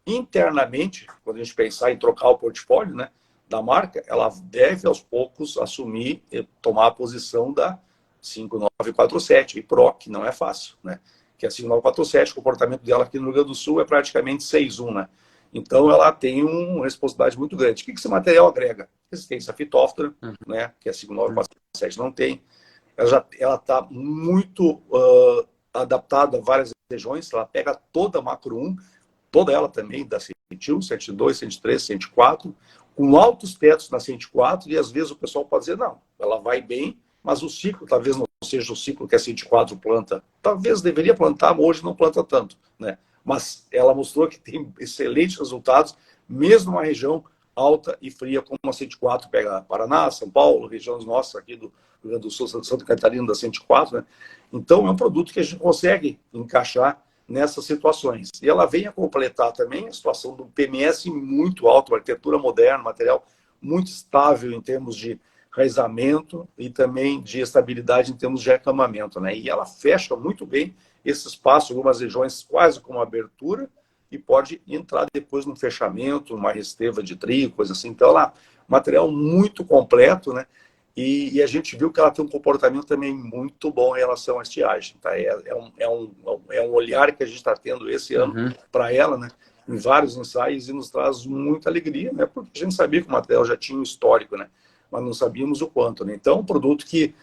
internamente, quando a gente pensar em trocar o portfólio, né, da marca, ela deve aos poucos assumir e tomar a posição da 5947 e Pro, que não é fácil, né? Que a 5947, o comportamento dela aqui no Rio Grande do Sul é praticamente 6.1, né? Então, ela tem uma responsabilidade muito grande. O que esse material agrega? Resistência à fitóftora, né, que a 59447 não tem. Ela está muito adaptada a várias regiões. Ela pega toda a macro 1, toda ela também, da 101, 102, 103, 104, com altos tetos na 104, e às vezes o pessoal pode dizer, não, ela vai bem, mas o ciclo talvez não seja o ciclo que a 104 planta. Talvez deveria plantar, mas hoje não planta tanto, né? Mas ela mostrou que tem excelentes resultados, mesmo numa região alta e fria, como a 104 pega Paraná, São Paulo, regiões nossas aqui do Rio Grande do Sul, Santa Catarina, da 104, né? Então, é um produto que a gente consegue encaixar nessas situações. E ela vem a completar também a situação do PMS muito alto, arquitetura moderna, material muito estável em termos de raizamento e também de estabilidade em termos de acamamento, né? E ela fecha muito bem esse espaço, algumas regiões quase como abertura, e pode entrar depois no fechamento, uma resteva de trigo, coisa assim. Então, ela material muito completo, né? E a gente viu que ela tem um comportamento também muito bom em relação à estiagem. Tá? É um olhar que a gente está tendo esse ano para ela, né? Em vários ensaios, e nos traz muita alegria, né? Porque a gente sabia que o material já tinha um histórico, né? Mas não sabíamos o quanto, né? Então, um produto que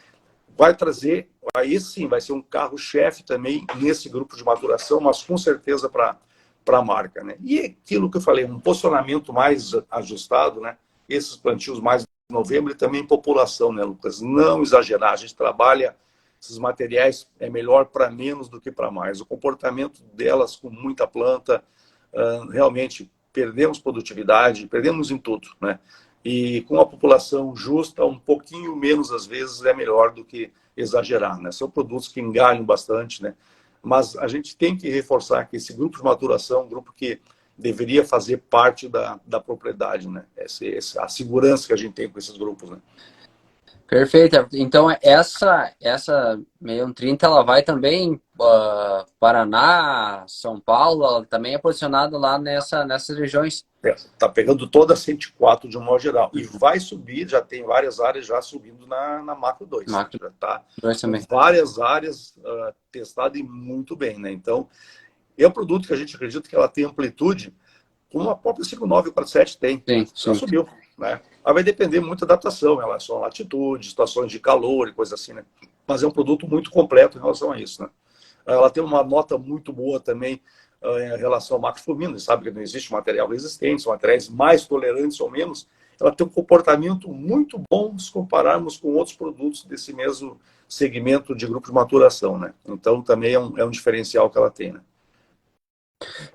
vai trazer, aí sim, vai ser um carro-chefe também nesse grupo de maturação, mas com certeza para a marca, né? E aquilo que eu falei, um posicionamento mais ajustado, né? Esses plantios mais em novembro e também população, né, Lucas? Não exagerar, a gente trabalha esses materiais, é melhor para menos do que para mais. O comportamento delas com muita planta, realmente perdemos produtividade, perdemos em tudo, né? E com a população justa, um pouquinho menos às vezes é melhor do que exagerar, né? São produtos que engalham bastante, né? Mas a gente tem que reforçar que esse grupo de maturação é um grupo que deveria fazer parte da propriedade, né? A segurança que a gente tem com esses grupos, né? Perfeito. Então, essa 6130, ela vai também Paraná, São Paulo, ela também é posicionada lá nessas regiões. Está pegando toda a 104 de um modo geral. E vai subir, já tem várias áreas já subindo na Macro 2. Macro já está com várias áreas testadas e muito bem, né? Então, é um produto que a gente acredita que ela tem amplitude, como a própria 5947 tem. Sim, Já sim. subiu, né? Aí vai depender muito da adaptação em relação à latitude, situações de calor e coisa assim, né? Mas é um produto muito completo em relação a isso, né? Ela tem uma nota muito boa também em relação ao macrofumino, sabe que não existe material resistente, são materiais mais tolerantes ou menos. Ela tem um comportamento muito bom se compararmos com outros produtos desse mesmo segmento de grupo de maturação, né? Então também é um diferencial que ela tem, né?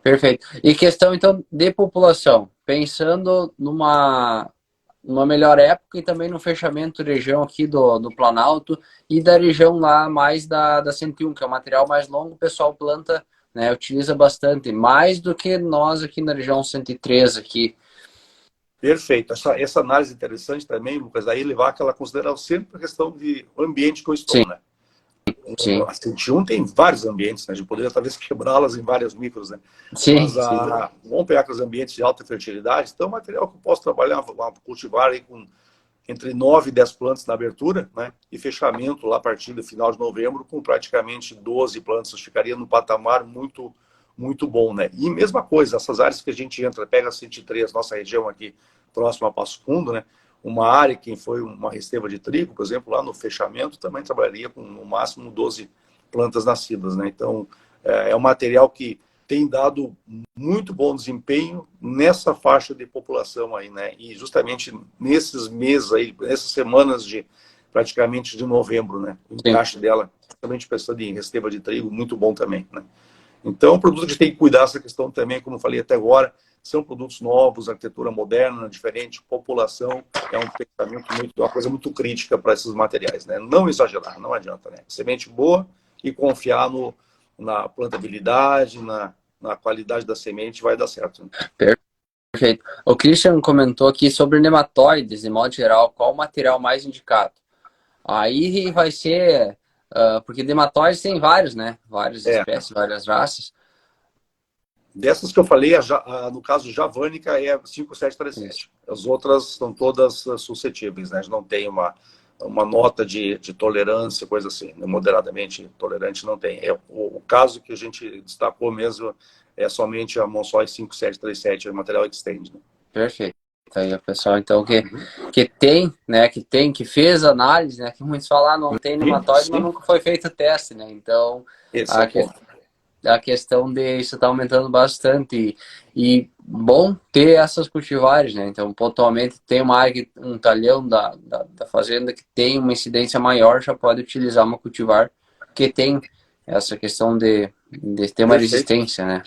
Perfeito. E questão, então, de população, pensando numa melhor época e também no fechamento da região aqui do Planalto e da região lá mais da 101, que é o material mais longo, o pessoal planta, né, utiliza bastante, mais do que nós aqui na região 103 aqui. Perfeito. Essa análise interessante também, Lucas, aí levar aquela consideração sempre a questão de ambiente que eu estou, Sim, né? sim. A 101 tem vários ambientes, né? A gente poderia talvez quebrá-las em vários micros, né? Sim, Mas vamos pegar aqueles ambientes de alta fertilidade, então é um material que eu posso trabalhar, cultivar aí com entre 9 e 10 plantas na abertura, né? E fechamento lá a partir do final de novembro com praticamente 12 plantas. Ficaria num patamar muito, muito bom, né? E mesma coisa, essas áreas que a gente entra, pega a 103, nossa região aqui próxima a Passo Fundo, né? Uma área que foi uma resteva de trigo, por exemplo, lá no fechamento, também trabalharia com no máximo 12 plantas nascidas, né? Então, é um material que tem dado muito bom desempenho nessa faixa de população aí, né? E justamente nesses meses aí, nessas semanas de praticamente de novembro, né? O encaixe dela, justamente pensando em resteva de trigo, muito bom também, né? Então, é um produto que a gente tem que cuidar dessa questão também, como eu falei até agora, são produtos novos, arquitetura moderna, diferente, população, é um pensamento muito, uma coisa muito crítica para esses materiais, né? Não exagerar, não adianta, né? Semente boa e confiar na plantabilidade, na qualidade da semente, vai dar certo. Né? Perfeito. O Christian comentou aqui sobre nematóides, de modo geral, qual o material mais indicado? Aí vai ser, porque nematóides tem vários, né? Várias espécies, várias raças. Dessas que eu falei, no caso javânica é 5737. As outras são todas suscetíveis, né? Não tem uma nota de tolerância, coisa assim. Moderadamente tolerante não tem. O caso que a gente destacou mesmo é somente a Monsoi 5737, o material Extend. Né? Perfeito. Aí o pessoal, então, que tem, né, que fez análise, né, que muitos falam, não tem nematóide, mas nunca foi feito o teste, né, então Esse é o ponto. a questão de isso está aumentando bastante e bom ter essas cultivares, né, então pontualmente tem uma área, um talhão da fazenda que tem uma incidência maior, já pode utilizar uma cultivar que tem essa questão de ter uma Perfeito. resistência, né.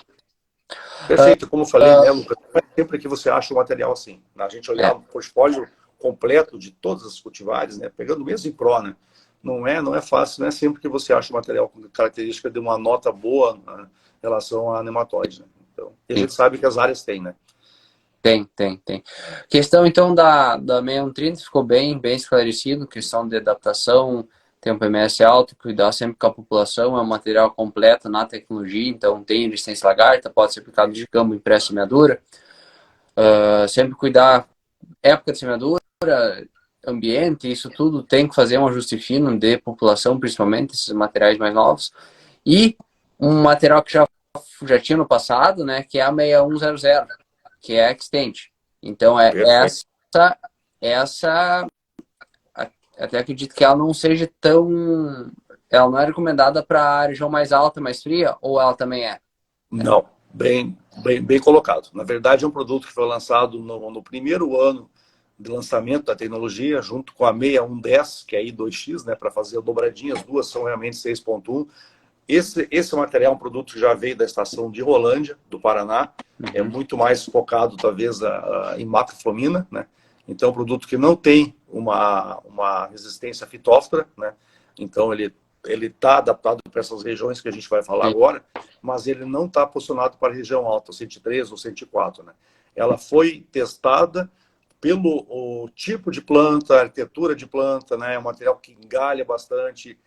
Perfeito, como eu falei, né, Lucas? Não é sempre que você acha o material assim. A gente olhar o portfólio completo de todas as cultivares, né, pegando mesmo em Pro, né, não é fácil, não é sempre que você acha o material com característica de uma nota boa, né, em relação a nematóide. Né? Então, e a gente sabe que as áreas têm, né? Tem. Questão, então, da 6130 ficou bem esclarecido, questão de adaptação, tem um PMS alto, cuidar sempre com a população, é um material completo na tecnologia, então tem resistência lagarta, pode ser aplicado de campo, impresso, semeadura. Sempre cuidar, época de semeadura, ambiente, isso tudo tem que fazer um ajuste fino de população, principalmente, esses materiais mais novos. E um material que já tinha no passado, né, que é a 6100, que é a Extend. Então, Perfeito. essa até acredito que ela não seja tão... Ela não é recomendada para a região mais alta, mais fria, ou ela também é? Não, bem colocado. Na verdade, é um produto que foi lançado no primeiro ano de lançamento da tecnologia, junto com a 6110, que é a I2X, né, para fazer a dobradinha, as duas são realmente 6.1. Esse material é um produto que já veio da estação de Rolândia, do Paraná, é muito mais focado, talvez, em macroflomina, né? Então, é um produto que não tem uma resistência fitóftora, né? Então, ele está adaptado para essas regiões que a gente vai falar agora, mas ele não está posicionado para a região alta, 103 ou 104, né? Ela foi testada pelo o tipo de planta, a arquitetura de planta, né? É um material que engalha bastante,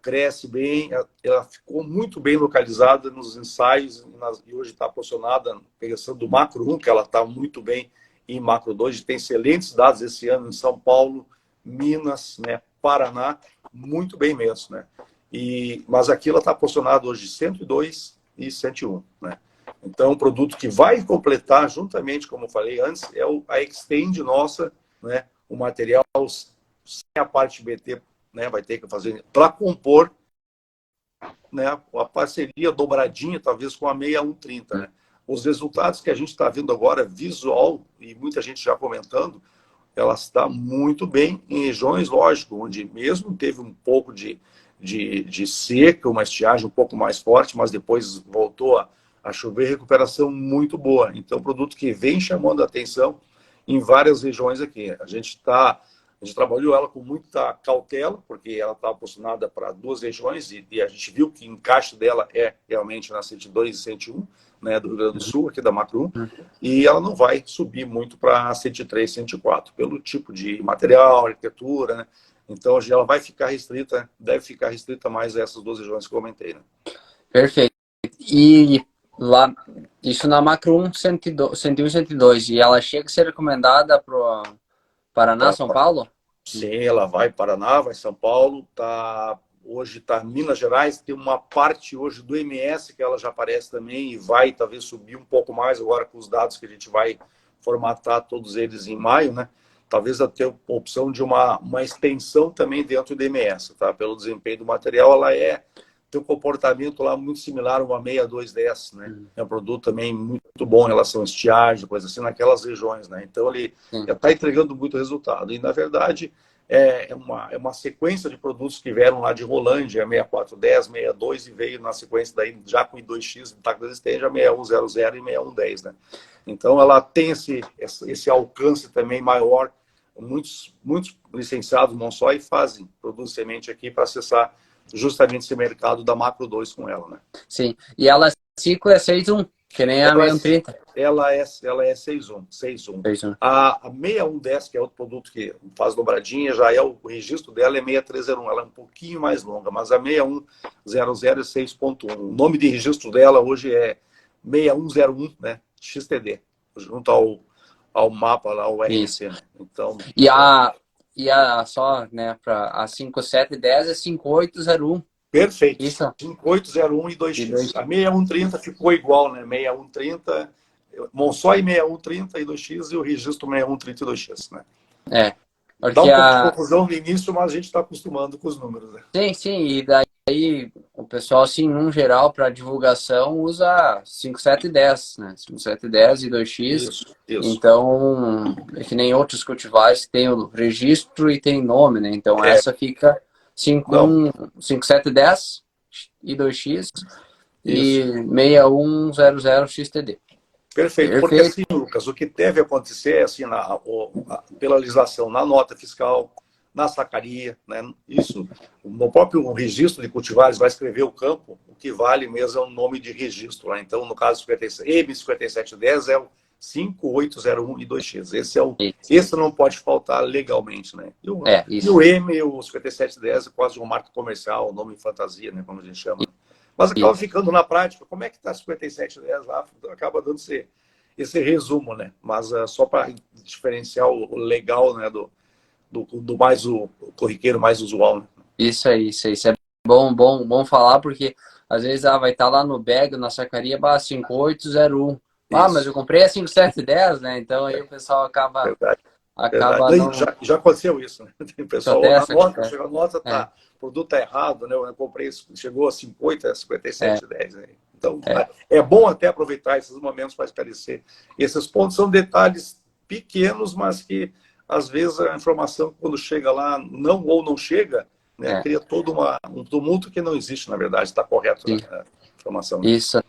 cresce bem, ela ficou muito bem localizada nos ensaios e hoje está posicionada, pensando do macro 1, que ela está muito bem em macro 2, tem excelentes dados esse ano em São Paulo, Minas, né, Paraná, muito bem mesmo, né? Mas aqui ela está posicionada hoje 102 e 101, né? Então, um produto que vai completar, juntamente, como eu falei antes, é a Extend nossa, né? O material sem a parte BT, né? Vai ter que fazer para compor, né? A parceria dobradinha, talvez com a 6130, né? Os resultados que a gente está vendo agora, visual, e muita gente já comentando, ela está muito bem em regiões, lógico, onde mesmo teve um pouco de seca, uma estiagem um pouco mais forte, mas depois voltou a chover, recuperação muito boa. Então, produto que vem chamando a atenção em várias regiões aqui. A gente trabalhou ela com muita cautela, porque ela está posicionada para duas regiões e a gente viu que o encaixe dela é realmente na 102 e 101, né, do Rio Grande do Sul, aqui da Macro 1, e ela não vai subir muito para 103, 104, pelo tipo de material, arquitetura, né? Então, ela vai ficar restrita, deve ficar restrita mais a essas duas regiões que eu comentei, né? Perfeito. E lá, isso na Macro 1, 102, 101 e 102, e ela chega a ser recomendada para o Paraná, São Paulo? Sim, ela vai Paraná, vai São Paulo, hoje está Minas Gerais, tem uma parte hoje do MS que ela já aparece também e vai talvez subir um pouco mais agora com os dados que a gente vai formatar todos eles em maio, né? Talvez até a opção de uma extensão também dentro do MS, tá? Pelo desempenho do material, ela tem um comportamento lá muito similar a uma 6210, né? É um produto também muito bom em relação a estiagem, coisa assim, naquelas regiões, né? Então, ele está entregando muito resultado. E, na verdade, é uma sequência de produtos que vieram lá de Rolândia, 6410, 62, e veio na sequência daí, já com I2X, intacto resistente, a 6100 e 6110, né? Então, ela tem esse alcance também maior. Muitos licenciados não só e produzem semente aqui para acessar justamente esse mercado da Macro 2 com ela, né? Sim. E ela ciclo é 6.1, que nem a 6130. Ela é 6.1. 6.1. A 6110, que é outro produto que faz dobradinha, já é o registro dela é 6301. Ela é um pouquinho mais longa, mas a 6100 é 6.1. O nome de registro dela hoje é 6101, né? XTD, junto ao mapa lá, o RNC, né? Então, só, né, para a 5710 é 5801. Perfeito. Isso? 5801 e E 2x. dois. A 6130 ficou igual, né? 6130, Monsói 6130 e 2x e o registro 6130 e 2x, né? É. Dá Porque um pouco de confusão no início, mas a gente está acostumando com os números, né? sim, sim, e daí o pessoal, assim, num geral, para divulgação, usa 5710, né? 5710 e 2x. Isso, isso. Então, é que nem outros cultivares que tem o registro e tem nome, né? Então, É, essa fica não, 5710 e 2x e isso. 6100 XTD. Perfeito, porque Perfeito. assim, Lucas, o que deve acontecer é assim, pela legislação, na nota fiscal, na sacaria, né? Isso, no próprio registro de cultivares vai escrever o campo, o que vale mesmo é o nome de registro, né? Então, no caso M5710 é o 5801 e 2x. Esse não pode faltar legalmente, né? E o Isso. M, o 5710 é quase uma marca comercial, um nome fantasia, né? Como a gente chama. Mas acaba Isso. ficando na prática. Como é que está 5710 lá? Acaba dando esse resumo, né? Mas só para diferenciar o legal, né? Do mais o corriqueiro mais usual, né? Isso aí, isso aí. Isso é bom falar, porque às vezes vai estar lá no bag, na sacaria, 5801. Mas eu Isso, comprei a 5710, né? Então aí o pessoal acaba, verdade. Verdade. acaba não. Já aconteceu isso, né? Tem pessoal Acontece, anota, acontece. chega a nota, É, tá, o produto tá errado, né? Eu comprei, chegou a 50, é, 57,10. Né? Então, é, é bom até aproveitar esses momentos para esclarecer. Esses pontos são detalhes pequenos, mas que, às vezes, a informação, quando chega lá, não chega, né? é. Cria todo um tumulto que não existe, na verdade. Está correto, né? A informação, né? Isso.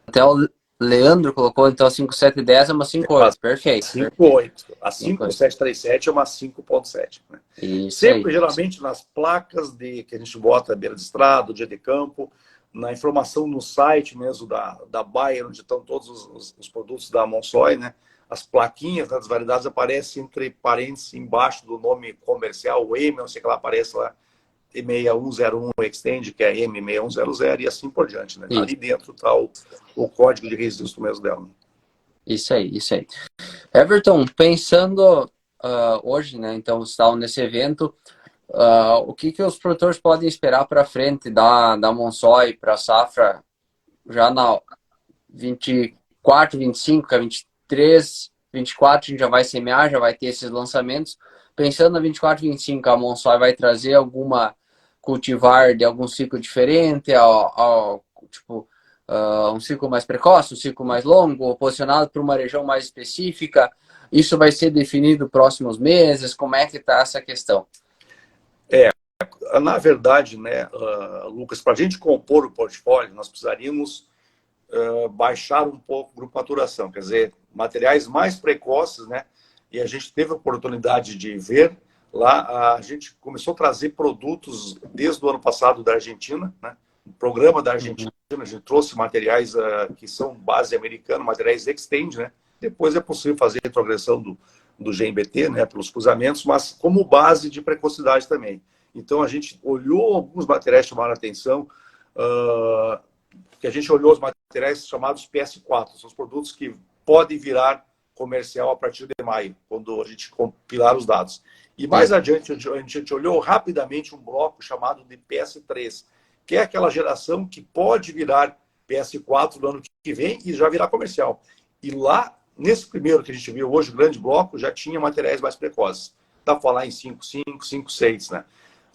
Até o Leandro colocou, então, 5710 é uma 58. Perfeito, perfeito. 5,8. A 58. 5737 é uma 5,7. Né? Isso aí. Sempre, geralmente, nas placas que a gente bota à beira de estrada, dia de campo, na informação no site mesmo da Bayer, onde estão todos os produtos da Monsoy, né? As plaquinhas das variedades aparecem entre parênteses embaixo do nome comercial, o M, não sei o que lá, aparece lá, E6101 Extend, que é M6100 e assim por diante. Né? Isso, Ali dentro está o código de registro mesmo dela. isso aí, isso aí. Everton, pensando hoje, né? Então, está nesse evento. O que os produtores podem esperar para frente da Monsoy para a safra já na 24, 25, que é 23, 24 a gente já vai semear, já vai ter esses lançamentos. Pensando na 24, 25, a Monsoy vai trazer alguma cultivar de algum ciclo diferente, tipo um ciclo mais precoce, um ciclo mais longo, ou posicionado para uma região mais específica. Isso vai ser definido nos próximos meses. Como é que está essa questão? Na verdade, né, Lucas, para a gente compor o portfólio, nós precisaríamos baixar um pouco o grupo maturação, quer dizer, materiais mais precoces, né? E a gente teve a oportunidade de ver lá, a gente começou a trazer produtos desde o ano passado da Argentina, né? O programa da Argentina, a gente trouxe materiais que são base americana, materiais extend, né? Depois é possível fazer a progressão do GMBT, né? Pelos cruzamentos, mas como base de precocidade também. Então a gente olhou alguns materiais que chamaram a atenção, que a gente olhou os materiais chamados PS4, são os produtos que podem virar comercial a partir de maio, quando a gente compilar os dados. E mais Sim, adiante, a gente olhou rapidamente um bloco chamado de PS3, que é aquela geração que pode virar PS4 no ano que vem e já virar comercial. E lá, nesse primeiro que a gente viu hoje, o grande bloco, já tinha materiais mais precoces. Dá para falar em 5,5, 5,6, né?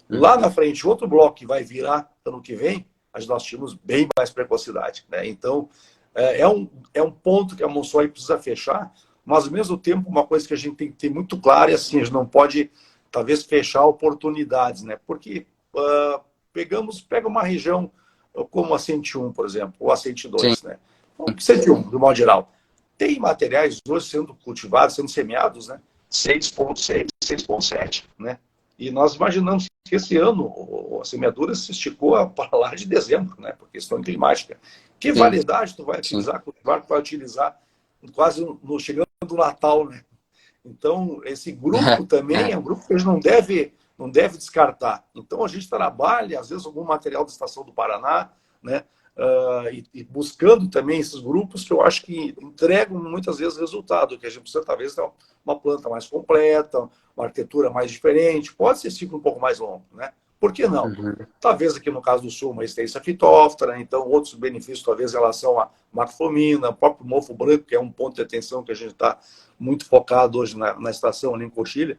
Lá na frente, outro bloco que vai virar ano que vem, nós tínhamos bem mais precocidade. Né? Então, é um ponto que a Monsoy precisa fechar, mas, ao mesmo tempo, uma coisa que a gente tem que ter muito clara é assim, a gente não pode, talvez, fechar oportunidades, né? Porque pega uma região como a 101, por exemplo, ou a sim, 102, né? Então, 101, do modo geral. Tem materiais hoje sendo cultivados, sendo semeados, né? 6,6, 6,7, né? E nós imaginamos que esse ano a semeadura se esticou para lá de dezembro, né? Por questão climática. Que sim, variedade tu vai sim. utilizar? Cultivar, tu vai utilizar quase chegando no Natal, né? Então, esse grupo também É, é um grupo que a gente não deve descartar. Então, a gente trabalha, às vezes, algum material da Estação do Paraná, né? E buscando também esses grupos que eu acho que entregam muitas vezes resultado, que a gente precisa, talvez, ter uma planta mais completa, uma arquitetura mais diferente, pode ser ciclo um pouco mais longo, né? Por que não? Uhum. Talvez aqui no caso do Sul, uma resistência fitóftora, né? Então outros benefícios, talvez em relação à macrofomina, o próprio mofo branco, que é um ponto de atenção que a gente está muito focado hoje na estação ali em Coxilha.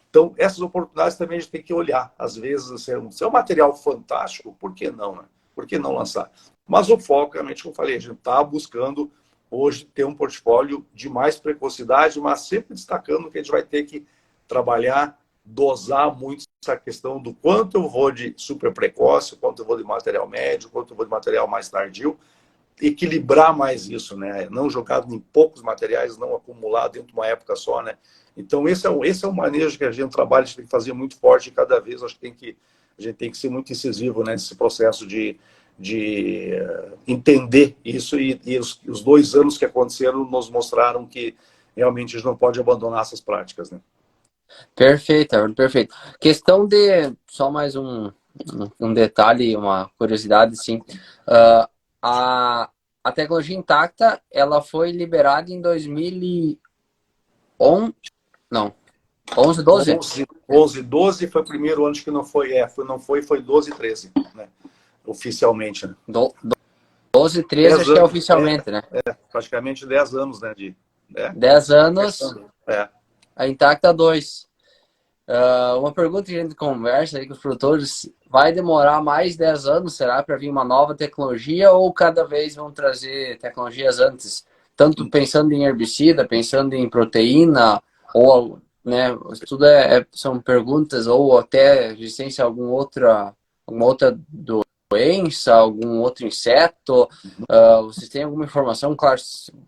Então, essas oportunidades também a gente tem que olhar. Às vezes, se é um material fantástico, por que não, né? Por que não lançar? Mas o foco, realmente, como eu falei, a gente está buscando hoje ter um portfólio de mais precocidade, mas sempre destacando que a gente vai ter que trabalhar, dosar muito essa questão do quanto eu vou de super precoce, quanto eu vou de material médio, quanto eu vou de material mais tardio, equilibrar mais isso, né? Não jogado em poucos materiais, não acumular dentro de uma época só, né? Então, esse é um manejo que a gente trabalha, a gente tem que fazer muito forte e cada vez acho que a gente tem que ser muito incisivo nesse processo de entender isso e os 2 anos que aconteceram nos mostraram que realmente a gente não pode abandonar essas práticas, né? Perfeito, Everton, perfeito. Questão de, só mais um detalhe, uma curiosidade, sim. Uh, a tecnologia intacta, ela foi liberada em 2011, não, 11, 12? 11, 12 foi o primeiro ano que não foi, foi 12 e 13, né? Oficialmente, né? 12, 13, acho que é anos, oficialmente, né? praticamente 10 anos, né? 10 anos, é. a intacta 2. Uma pergunta que a gente conversa aí com os produtores, vai demorar mais 10 anos, será, para vir uma nova tecnologia ou cada vez vão trazer tecnologias antes? Tanto pensando em herbicida, pensando em proteína, ou, né, tudo são perguntas, ou até resistência a alguma outra doença, algum outro inseto. Vocês têm alguma informação, claro,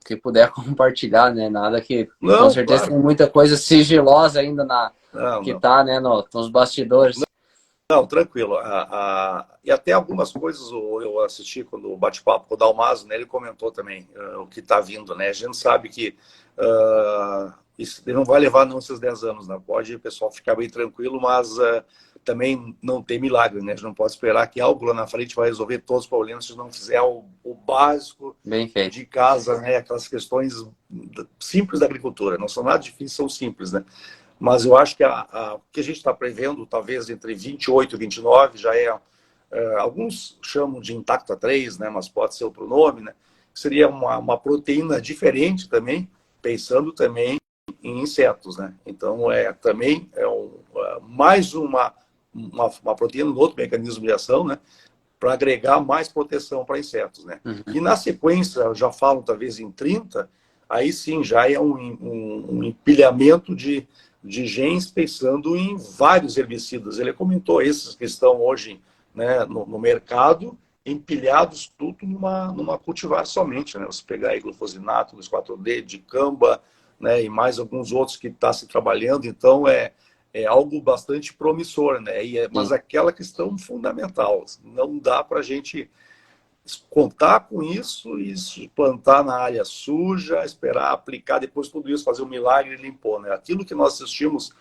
que puder compartilhar, né? Nada que, com Não, certeza, claro. tem muita coisa sigilosa ainda Não, que não. está, né, nos bastidores. Não, tranquilo. E até algumas coisas eu assisti quando o bate-papo com o Dalmaso, né, ele comentou também o que está vindo, né? A gente sabe que isso não vai levar não esses 10 anos, né? Pode o pessoal ficar bem tranquilo, mas também não tem milagre, né? A gente não pode esperar que algo lá na frente vai resolver todos os problemas se não fizer o básico Bem feito. de casa, né? Aquelas questões simples da agricultura. Não são nada difíceis, são simples, né? Mas eu acho que o que a gente está prevendo, talvez entre 28 e 29, já alguns chamam de Intacta 3, né, mas pode ser outro nome, né, seria uma proteína diferente também, pensando também em insetos. Né? Então, também mais uma proteína, um outro mecanismo de ação, né, para agregar mais proteção para insetos. Né? Uhum. E na sequência, já falam talvez em 30, aí sim já é um empilhamento de genes pensando em vários herbicidas. Ele comentou esses que estão hoje, né, no mercado, empilhados tudo numa cultivar somente. Né? Você pegar aí glufosinato, 2,4-D, dicamba, né, e mais alguns outros que está se trabalhando. Então, é algo bastante promissor. Né? Mas aquela questão fundamental, não dá para a gente contar com isso e plantar na área suja, esperar aplicar, depois tudo isso fazer um milagre e limpou. Né? Aquilo que nós assistimos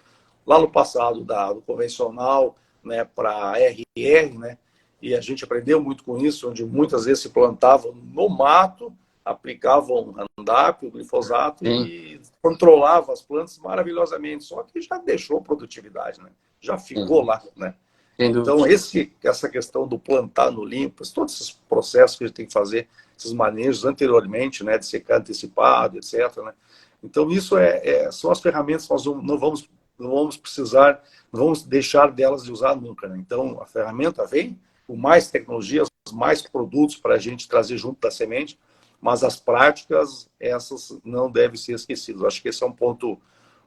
lá no passado do convencional, né, para RR, né, e a gente aprendeu muito com isso, onde muitas vezes se plantavam no mato, aplicavam Roundup, o glifosato e controlava as plantas maravilhosamente, só que já deixou produtividade, né? Já ficou lá, né? Então, essa questão do plantar no limpo, todos esses processos que a gente tem que fazer, esses manejos anteriormente, né, de secar antecipado, etc. Né? Então, isso são as ferramentas que nós não vamos precisar, não vamos deixar delas de usar nunca. Né? Então, a ferramenta vem com mais tecnologias, mais produtos para a gente trazer junto da semente, mas as práticas, essas não devem ser esquecidas. Acho que esse é um ponto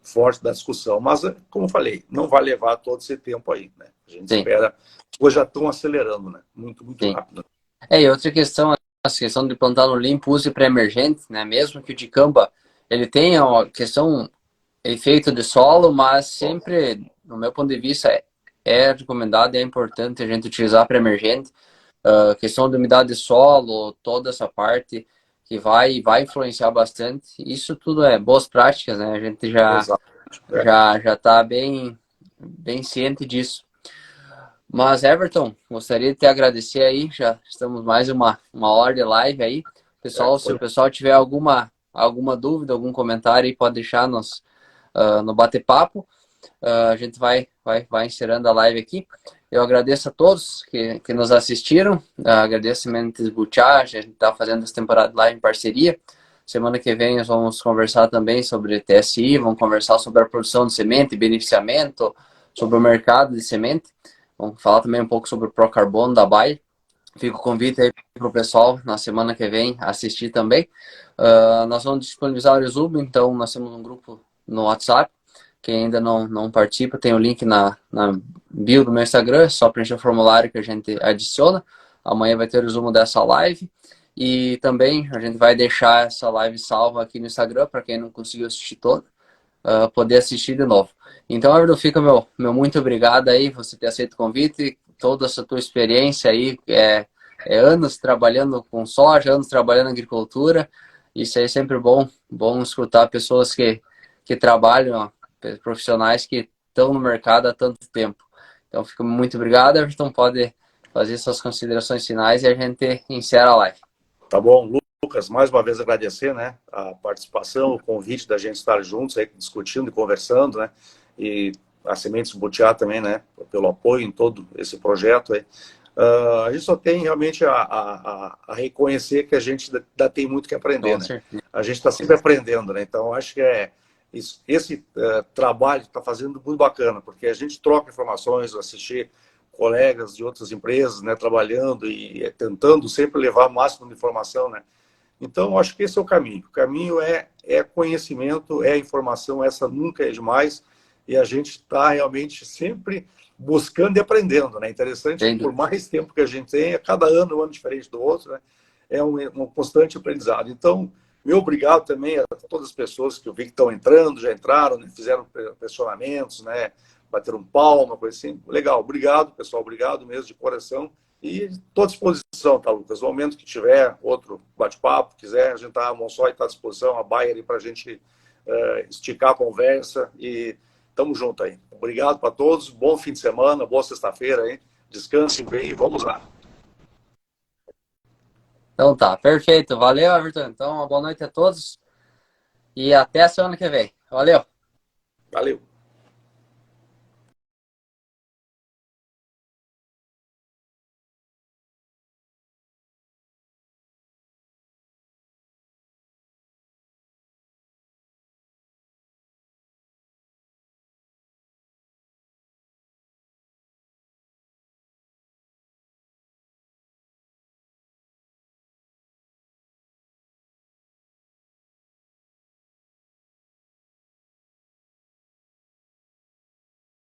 forte da discussão. Mas, como eu falei, não vai levar todo esse tempo aí, né? A gente espera. Hoje já estão acelerando, né? Muito, muito rápido. E outra questão, a questão de plantar no limpo, uso pré-emergente, né? Mesmo que o dicamba, ele tenha uma questão, efeito de solo, mas sempre, no meu ponto de vista, é recomendado e é importante a gente utilizar pré-emergente. Questão de umidade de solo, toda essa parte que vai influenciar bastante. Isso tudo é boas práticas, né? A gente já está bem ciente disso. Mas, Everton, gostaria de te agradecer aí. Já estamos mais uma hora de live aí. Pessoal, se o pessoal tiver alguma dúvida, algum comentário aí, pode deixar no bate-papo. A gente vai encerrando a live aqui. Eu agradeço a todos que nos assistiram. Agradeço a Sementes Butiá, a gente está fazendo essa temporada lá em parceria. Semana que vem nós vamos conversar também sobre TSI, vamos conversar sobre a produção de semente, beneficiamento, sobre o mercado de semente. Vamos falar também um pouco sobre o Procarbono da Bayer. Fica o convite aí para o pessoal na semana que vem assistir também. Nós vamos disponibilizar o resumo, então nós temos um grupo no WhatsApp. Quem ainda não participa, tem o link na bio do meu Instagram, é só preencher o formulário que a gente adiciona. Amanhã vai ter o resumo dessa live. E também a gente vai deixar essa live salva aqui no Instagram, para quem não conseguiu assistir toda, poder assistir de novo. Então, Everton, fica meu muito obrigado aí, você ter aceito o convite, toda essa tua experiência aí, anos trabalhando com soja, anos trabalhando em agricultura. Isso aí é sempre bom escutar pessoas que trabalham, profissionais que estão no mercado há tanto tempo. Então, fica muito obrigado, Everton, pode fazer suas considerações finais e a gente encerra a live. Tá bom, Lucas, mais uma vez agradecer, né, a participação, o convite da gente estar juntos aí, discutindo e conversando, né, e a Sementes Butiá também, né, pelo apoio em todo esse projeto aí. A gente só tem realmente a reconhecer que a gente ainda tem muito que aprender, né? A gente está sempre aprendendo, né? Então, acho que esse trabalho está fazendo muito bacana, porque a gente troca informações, assistir colegas de outras empresas, né, trabalhando e tentando sempre levar o máximo de informação, né? Então, acho que esse é o caminho. O caminho é conhecimento, é informação, essa nunca é demais, e a gente está realmente sempre buscando e aprendendo, né? Interessante que por mais tempo que a gente tenha, cada ano é um ano diferente do outro, né? É um constante aprendizado. Então, meu obrigado também a todas as pessoas que eu vi que estão entrando, já entraram, né? Fizeram questionamentos, né? Bateram palma, coisa assim. Legal, obrigado, pessoal, obrigado mesmo de coração. E estou à disposição, tá, Lucas? No momento que tiver outro bate-papo, quiser, a gente está, a Monsoy está à disposição, a Bayer para a gente esticar a conversa e tamo junto aí. Obrigado para todos, bom fim de semana, boa sexta-feira aí, descansem bem e vamos lá. Então tá, perfeito. Valeu, Everton. Então, uma boa noite a todos e até a semana que vem. Valeu! Valeu!